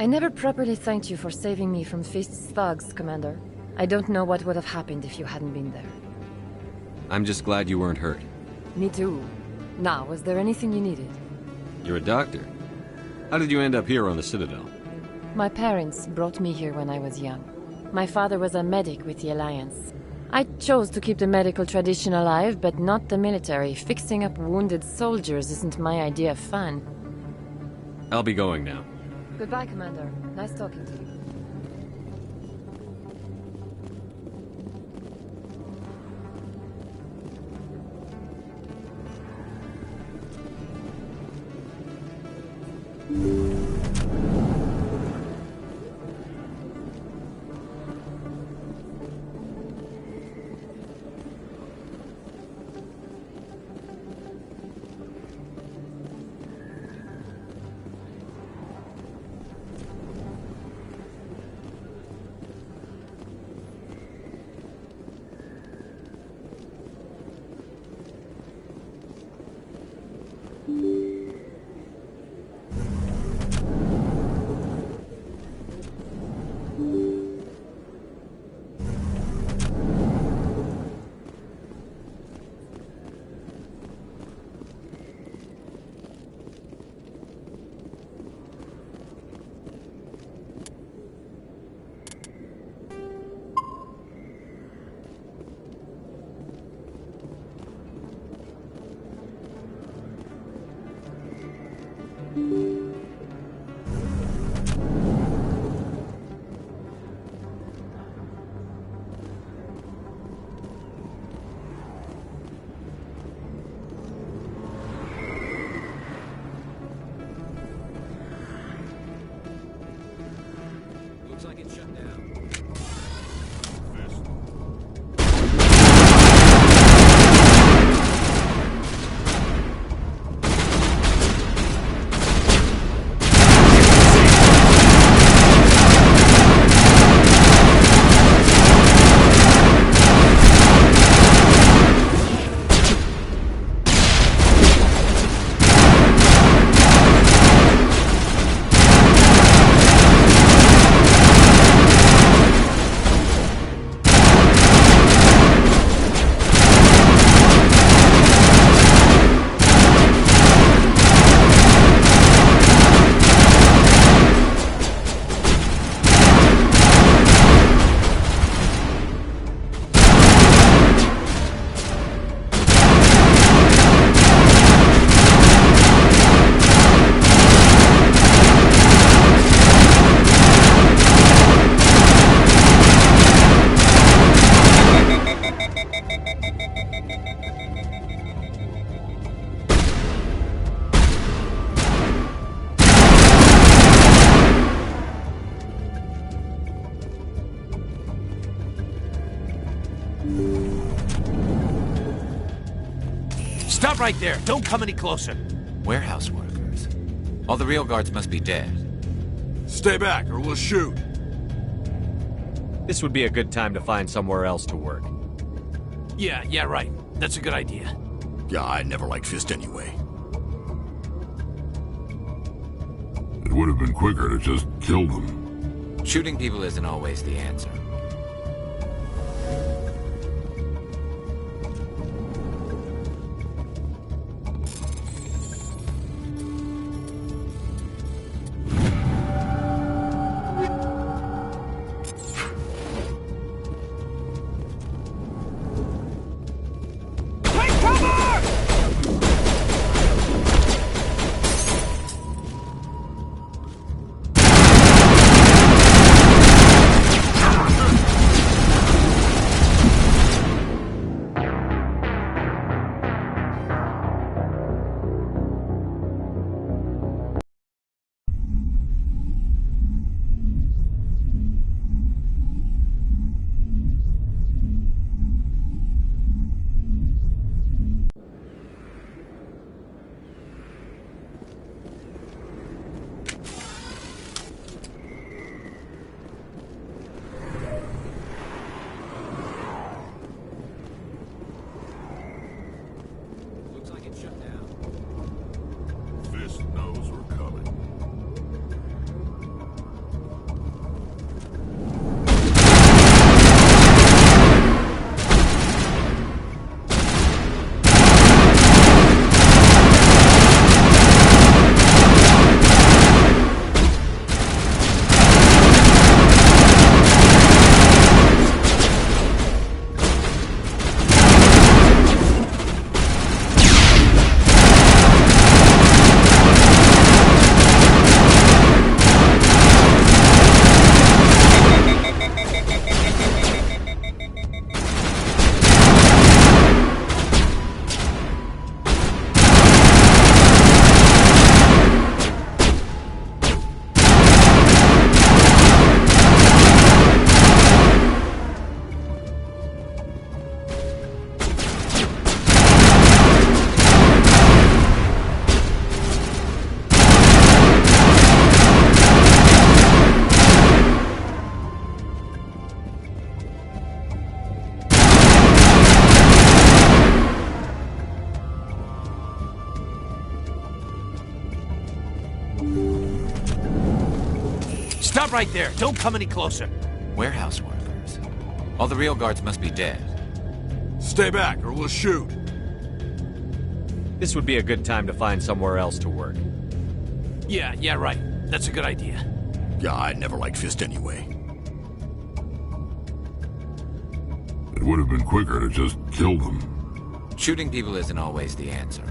I never properly thanked you for saving me from Fist's thugs, Commander. I don't know what would have happened if you hadn't been there. I'm just glad you weren't hurt. Me too. Now, was there anything you needed? You're a doctor. How did you end up here on the Citadel? My parents brought me here when I was young. My father was a medic with the Alliance. I chose to keep the medical tradition alive, but not the military. Fixing up wounded soldiers isn't my idea of fun. I'll be going now. Goodbye, Commander. Nice talking to you. Looks like it's shut down. right there. Don't come any closer. Warehouse workers. All the real guards must be dead. Stay back, or we'll shoot. This would be a good time to find somewhere else to work. Yeah, right. That's a good idea. Yeah, I never liked Fist anyway. It would have been quicker to just kill them. Shooting people isn't always the answer. Stop right there. Don't come any closer. Warehouse workers. All the real guards must be dead. Stay back, or we'll shoot. This would be a good time to find somewhere else to work. Yeah, right. That's a good idea. Yeah, I never liked Fist anyway. It would have been quicker to just kill them. Shooting people isn't always the answer.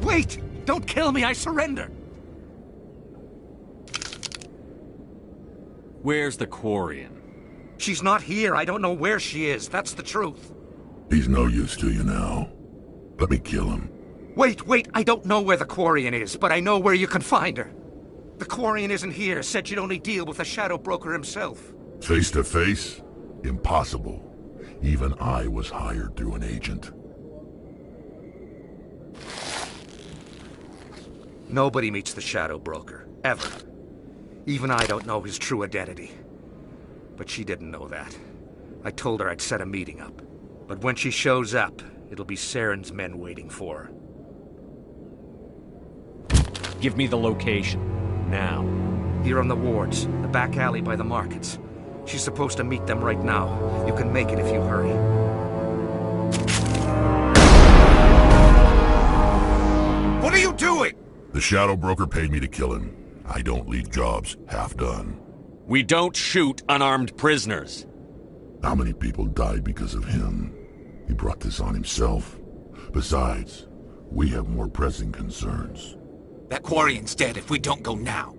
Wait! Don't kill me, I surrender! Where's the Quarian? She's not here. I don't know where she is. That's the truth. He's no use to you now. Let me kill him. Wait, I don't know where the Quarian is, but I know where you can find her. The Quarian isn't here. Said she'd only deal with the Shadow Broker himself. Face to face? Impossible. Even I was hired through an agent. Nobody meets the Shadow Broker, ever. Even I don't know his true identity. But she didn't know that. I told her I'd set a meeting up. But when she shows up, it'll be Saren's men waiting for her. Give me the location. Now. Here on the wards, the back alley by the markets. She's supposed to meet them right now. You can make it if you hurry. The Shadow Broker paid me to kill him. I don't leave jobs half done. We don't shoot unarmed prisoners. How many people died because of him? He brought this on himself. Besides, we have more pressing concerns. That Quarian's dead if we don't go now.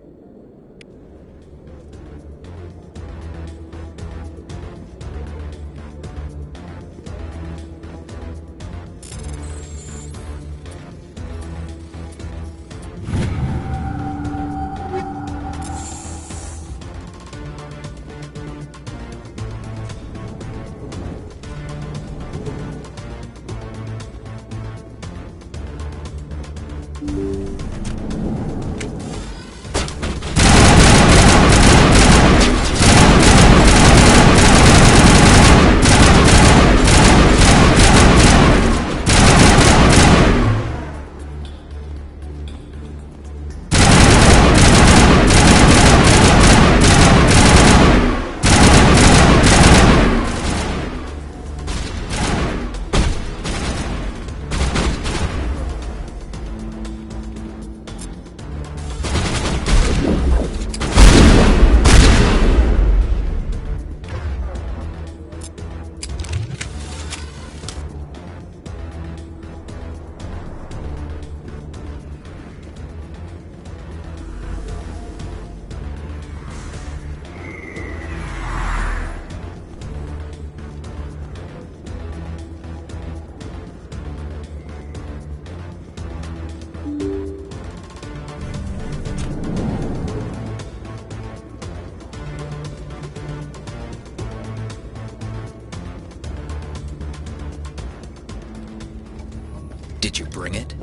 Did you bring it?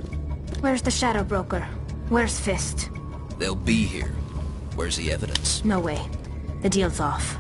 Where's the Shadow Broker? Where's Fist? They'll be here. Where's the evidence? No way. The deal's off.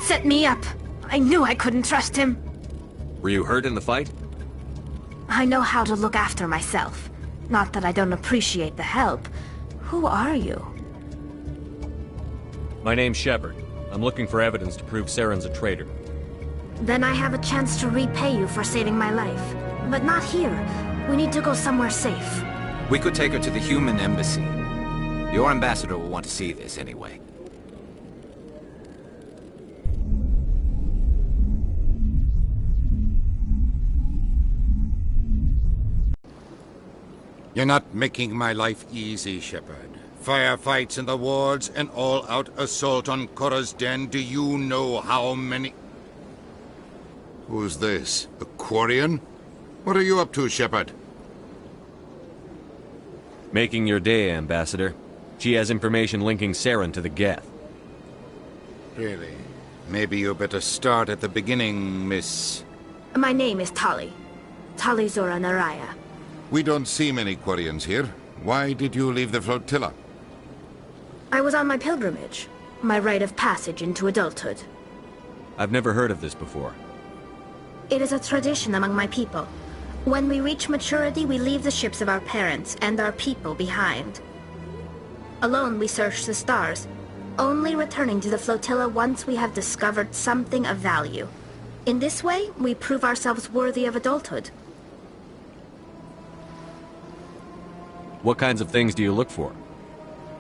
Set me up. I knew I couldn't trust him. Were you hurt in the fight? I know how to look after myself. Not that I don't appreciate the help. Who are you? My name's Shepard. I'm looking for evidence to prove Saren's a traitor. Then I have a chance to repay you for saving my life. But not here. We need to go somewhere safe. We could take her to the human embassy. Your ambassador will want to see this anyway. You're not making my life easy, Shepard. Firefights in the wards, an all-out assault on Korra's den. Do you know how many... Who's this? The Quarian? What are you up to, Shepard? Making your day, Ambassador. She has information linking Saren to the Geth. Really? Maybe you better start at the beginning, Miss... My name is Tali. Tali Zora Naraya. We don't see many Quarians here. Why did you leave the flotilla? I was on my pilgrimage. My rite of passage into adulthood. I've never heard of this before. It is a tradition among my people. When we reach maturity, we leave the ships of our parents and our people behind. Alone, we search the stars, only returning to the flotilla once we have discovered something of value. In this way, we prove ourselves worthy of adulthood. What kinds of things do you look for?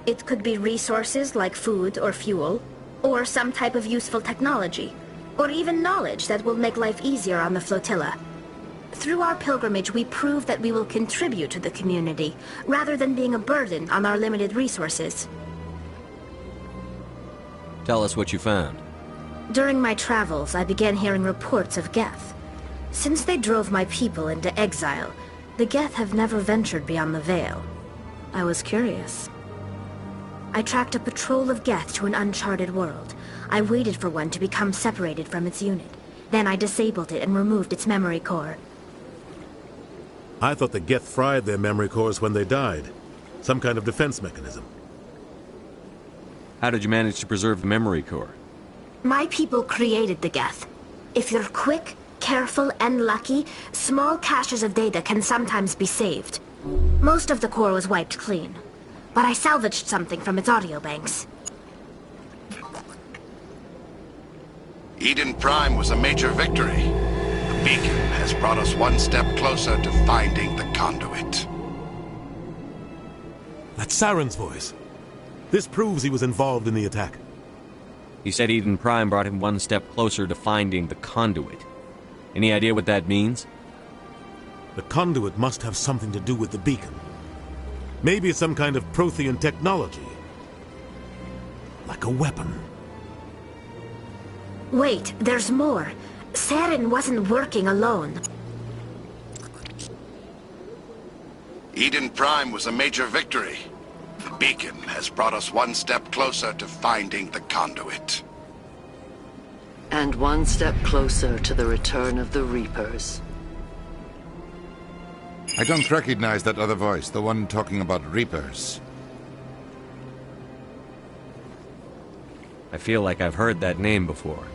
It could be resources like food or fuel, or some type of useful technology, or even knowledge that will make life easier on the flotilla. Through our pilgrimage, we prove that we will contribute to the community, rather than being a burden on our limited resources. Tell us what you found. During my travels, I began hearing reports of Geth. Since they drove my people into exile, the Geth have never ventured beyond the Veil. I was curious. I tracked a patrol of Geth to an uncharted world. I waited for one to become separated from its unit. Then I disabled it and removed its memory core. I thought the Geth fried their memory cores when they died. Some kind of defense mechanism. How did you manage to preserve the memory core? My people created the Geth. If you're quick, careful, and lucky, small caches of data can sometimes be saved. Most of the core was wiped clean, but I salvaged something from its audio banks. Eden Prime was a major victory. The beacon has brought us one step closer to finding the conduit. That's Saren's voice. This proves he was involved in the attack. He said Eden Prime brought him one step closer to finding the conduit. Any idea what that means? The conduit must have something to do with the beacon. Maybe it's some kind of Prothean technology. Like a weapon. Wait, there's more. Saren wasn't working alone. Eden Prime was a major victory. The beacon has brought us one step closer to finding the conduit. And one step closer to the return of the Reapers. I don't recognize that other voice, the one talking about Reapers. I feel like I've heard that name before.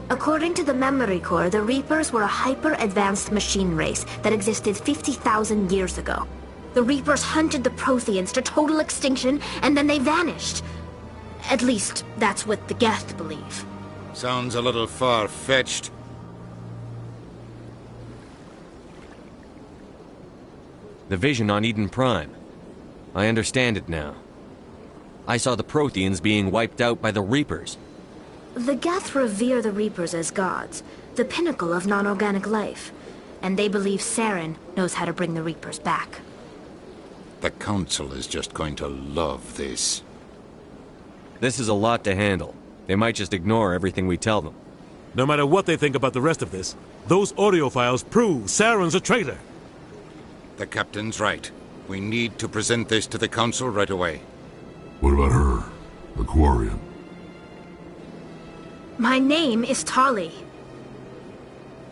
According to the memory core, the Reapers were a hyper-advanced machine race that existed 50,000 years ago. The Reapers hunted the Protheans to total extinction, and then they vanished. At least, that's what the Geth believe. Sounds a little far-fetched. The vision on Eden Prime. I understand it now. I saw the Protheans being wiped out by the Reapers. The Geth revere the Reapers as gods, the pinnacle of non-organic life. And they believe Saren knows how to bring the Reapers back. The Council is just going to love this. This is a lot to handle. They might just ignore everything we tell them. No matter what they think about the rest of this, those audio files prove Saren's a traitor. The Captain's right. We need to present this to the Council right away. What about her? Aquarian? My name is Tali.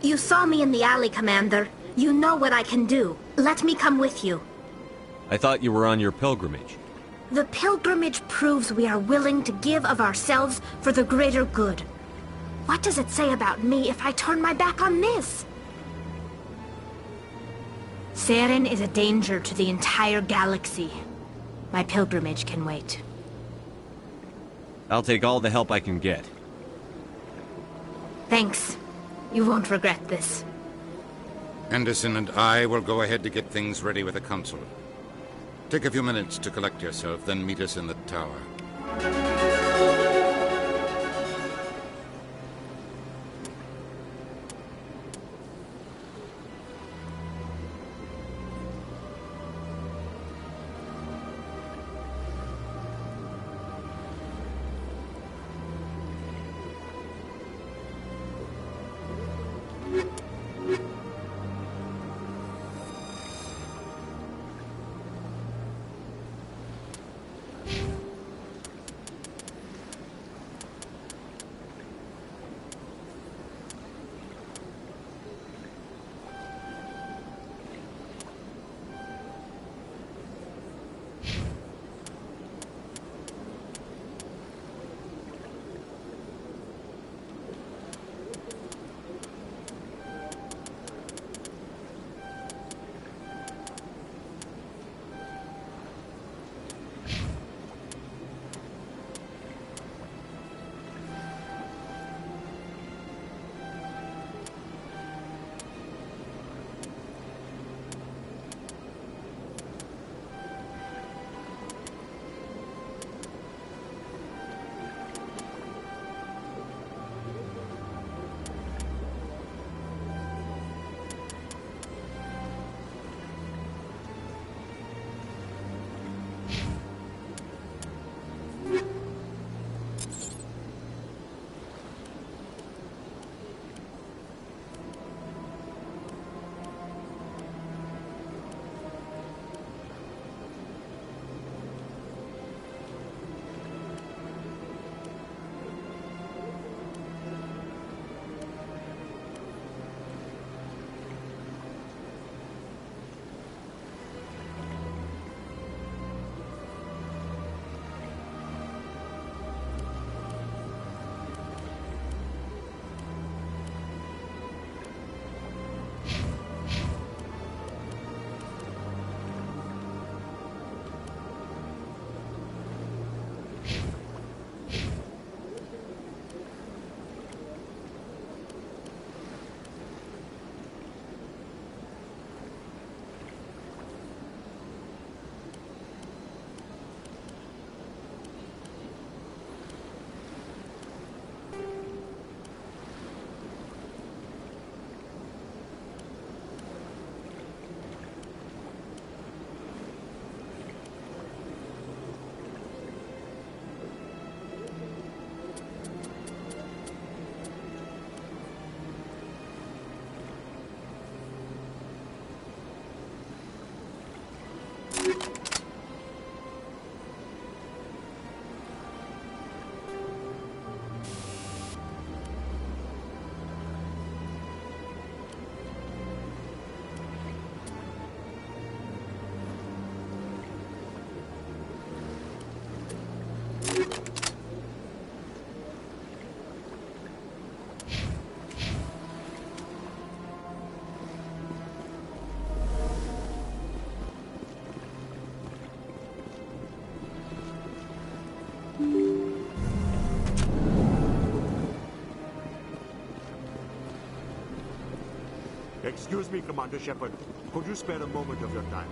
You saw me in the alley, Commander. You know what I can do. Let me come with you. I thought you were on your pilgrimage. The pilgrimage proves we are willing to give of ourselves for the greater good. What does it say about me if I turn my back on this? Saren is a danger to the entire galaxy. My pilgrimage can wait. I'll take all the help I can get. Thanks. You won't regret this. Anderson and I will go ahead to get things ready with the Council. Take a few minutes to collect yourself, then meet us in the tower. Excuse me, Commander Shepard. Could you spare a moment of your time?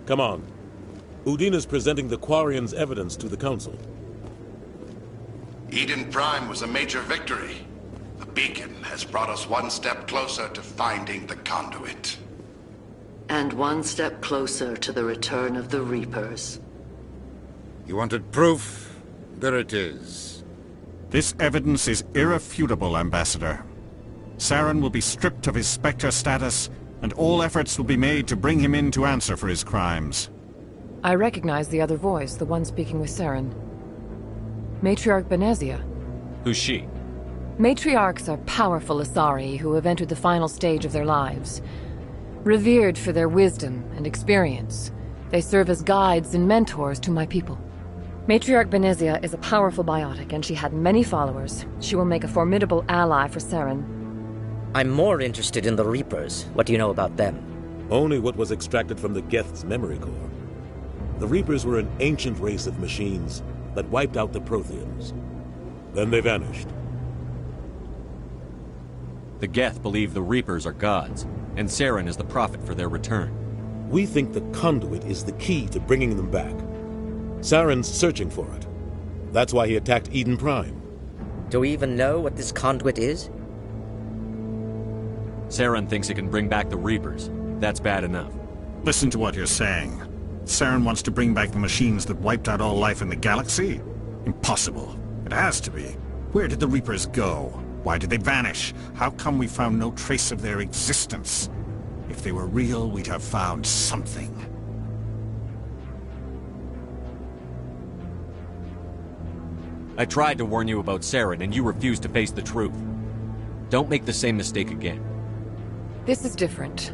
Come on. Udine is presenting the Quarians' evidence to the Council. Eden Prime was a major victory. The beacon has brought us one step closer to finding the conduit. And one step closer to the return of the Reapers. You wanted proof? There it is. This evidence is irrefutable, Ambassador. Saren will be stripped of his Spectre status, and all efforts will be made to bring him in to answer for his crimes. I recognize the other voice, the one speaking with Saren. Matriarch Benezia. Who's she? Matriarchs are powerful Asari who have entered the final stage of their lives. Revered for their wisdom and experience, they serve as guides and mentors to my people. Matriarch Benezia is a powerful biotic, and she had many followers. She will make a formidable ally for Saren. I'm more interested in the Reapers. What do you know about them? Only what was extracted from the Geth's memory core. The Reapers were an ancient race of machines that wiped out the Protheans. Then they vanished. The Geth believe the Reapers are gods, and Saren is the prophet for their return. We think the conduit is the key to bringing them back. Saren's searching for it. That's why he attacked Eden Prime. Do we even know what this conduit is? Saren thinks it can bring back the Reapers. That's bad enough. Listen to what you're saying. Saren wants to bring back the machines that wiped out all life in the galaxy? Impossible. It has to be. Where did the Reapers go? Why did they vanish? How come we found no trace of their existence? If they were real, we'd have found something. I tried to warn you about Saren, and you refused to face the truth. Don't make the same mistake again. This is different.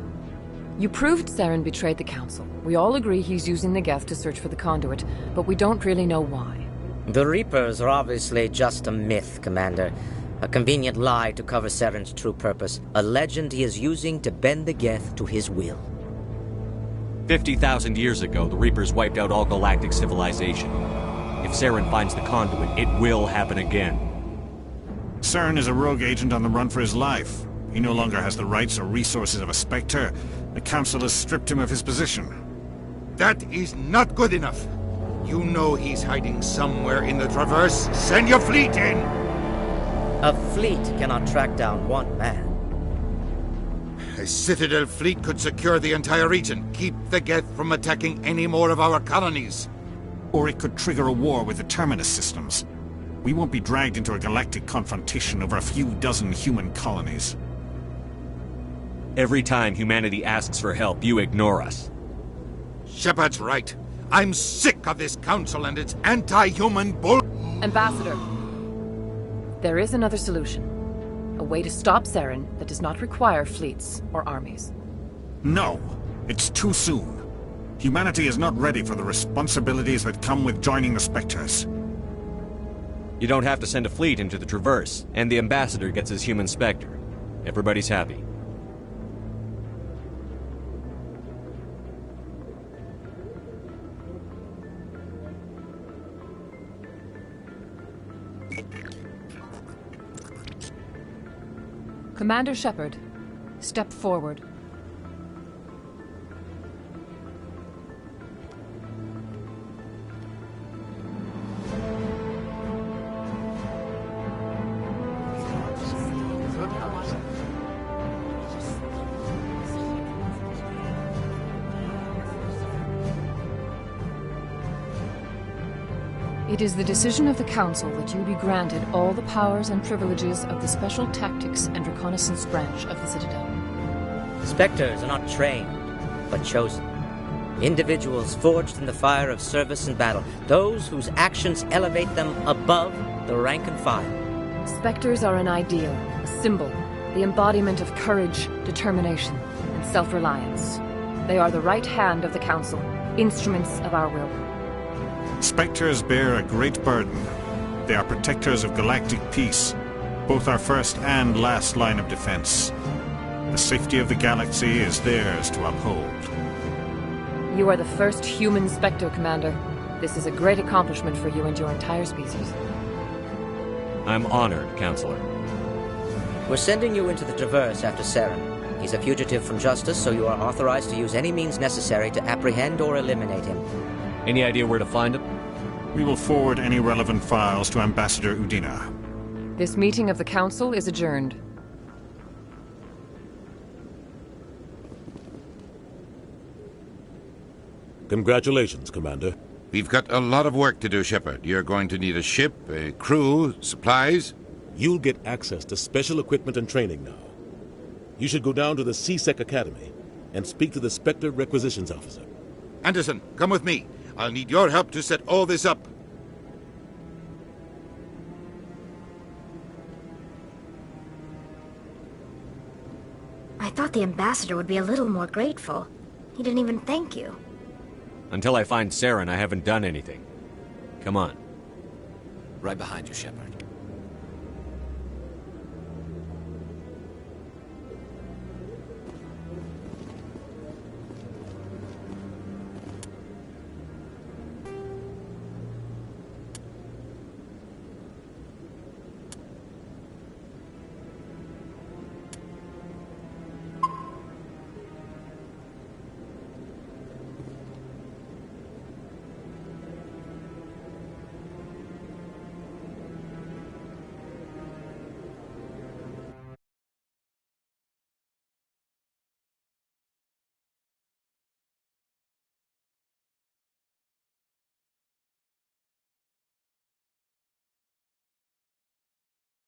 You proved Saren betrayed the Council. We all agree he's using the Geth to search for the conduit, but we don't really know why. The Reapers are obviously just a myth, Commander. A convenient lie to cover Saren's true purpose. A legend he is using to bend the Geth to his will. 50,000 years ago, the Reapers wiped out all galactic civilization. If Saren finds the conduit, it will happen again. Saren is a rogue agent on the run for his life. He no longer has the rights or resources of a Spectre. The Council has stripped him of his position. That is not good enough. You know he's hiding somewhere in the Traverse. Send your fleet in! A fleet cannot track down one man. A Citadel fleet could secure the entire region, keep the Geth from attacking any more of our colonies. Or it could trigger a war with the Terminus systems. We won't be dragged into a galactic confrontation over a few dozen human colonies. Every time humanity asks for help, you ignore us. Shepard's right. I'm sick of this council and its anti-human bull... Ambassador, there is another solution. A way to stop Saren that does not require fleets or armies. No, it's too soon. Humanity is not ready for the responsibilities that come with joining the Spectres. You don't have to send a fleet into the Traverse, and the Ambassador gets his human Spectre. Everybody's happy. Commander Shepard, step forward. It is the decision of the Council that you be granted all the powers and privileges of the Special Tactics and Reconnaissance Branch of the Citadel. Spectres are not trained, but chosen. Individuals forged in the fire of service and battle, those whose actions elevate them above the rank and file. Spectres are an ideal, a symbol, the embodiment of courage, determination, and self-reliance. They are the right hand of the Council, instruments of our will. Spectres bear a great burden. They are protectors of galactic peace, both our first and last line of defense. The safety of the galaxy is theirs to uphold. You are the first human Spectre, Commander. This is a great accomplishment for you and your entire species. I'm honored, Counselor. We're sending you into the Traverse after Saren. He's a fugitive from justice, so you are authorized to use any means necessary to apprehend or eliminate him. Any idea where to find him? We will forward any relevant files to Ambassador Udina. This meeting of the Council is adjourned. Congratulations, Commander. We've got a lot of work to do, Shepard. You're going to need a ship, a crew, supplies. You'll get access to special equipment and training now. You should go down to the CSEC Academy and speak to the Spectre Requisitions Officer. Anderson, come with me. I'll need your help to set all this up. I thought the ambassador would be a little more grateful. He didn't even thank you. Until I find Saren, I haven't done anything. Come on. Right behind you, Shepard.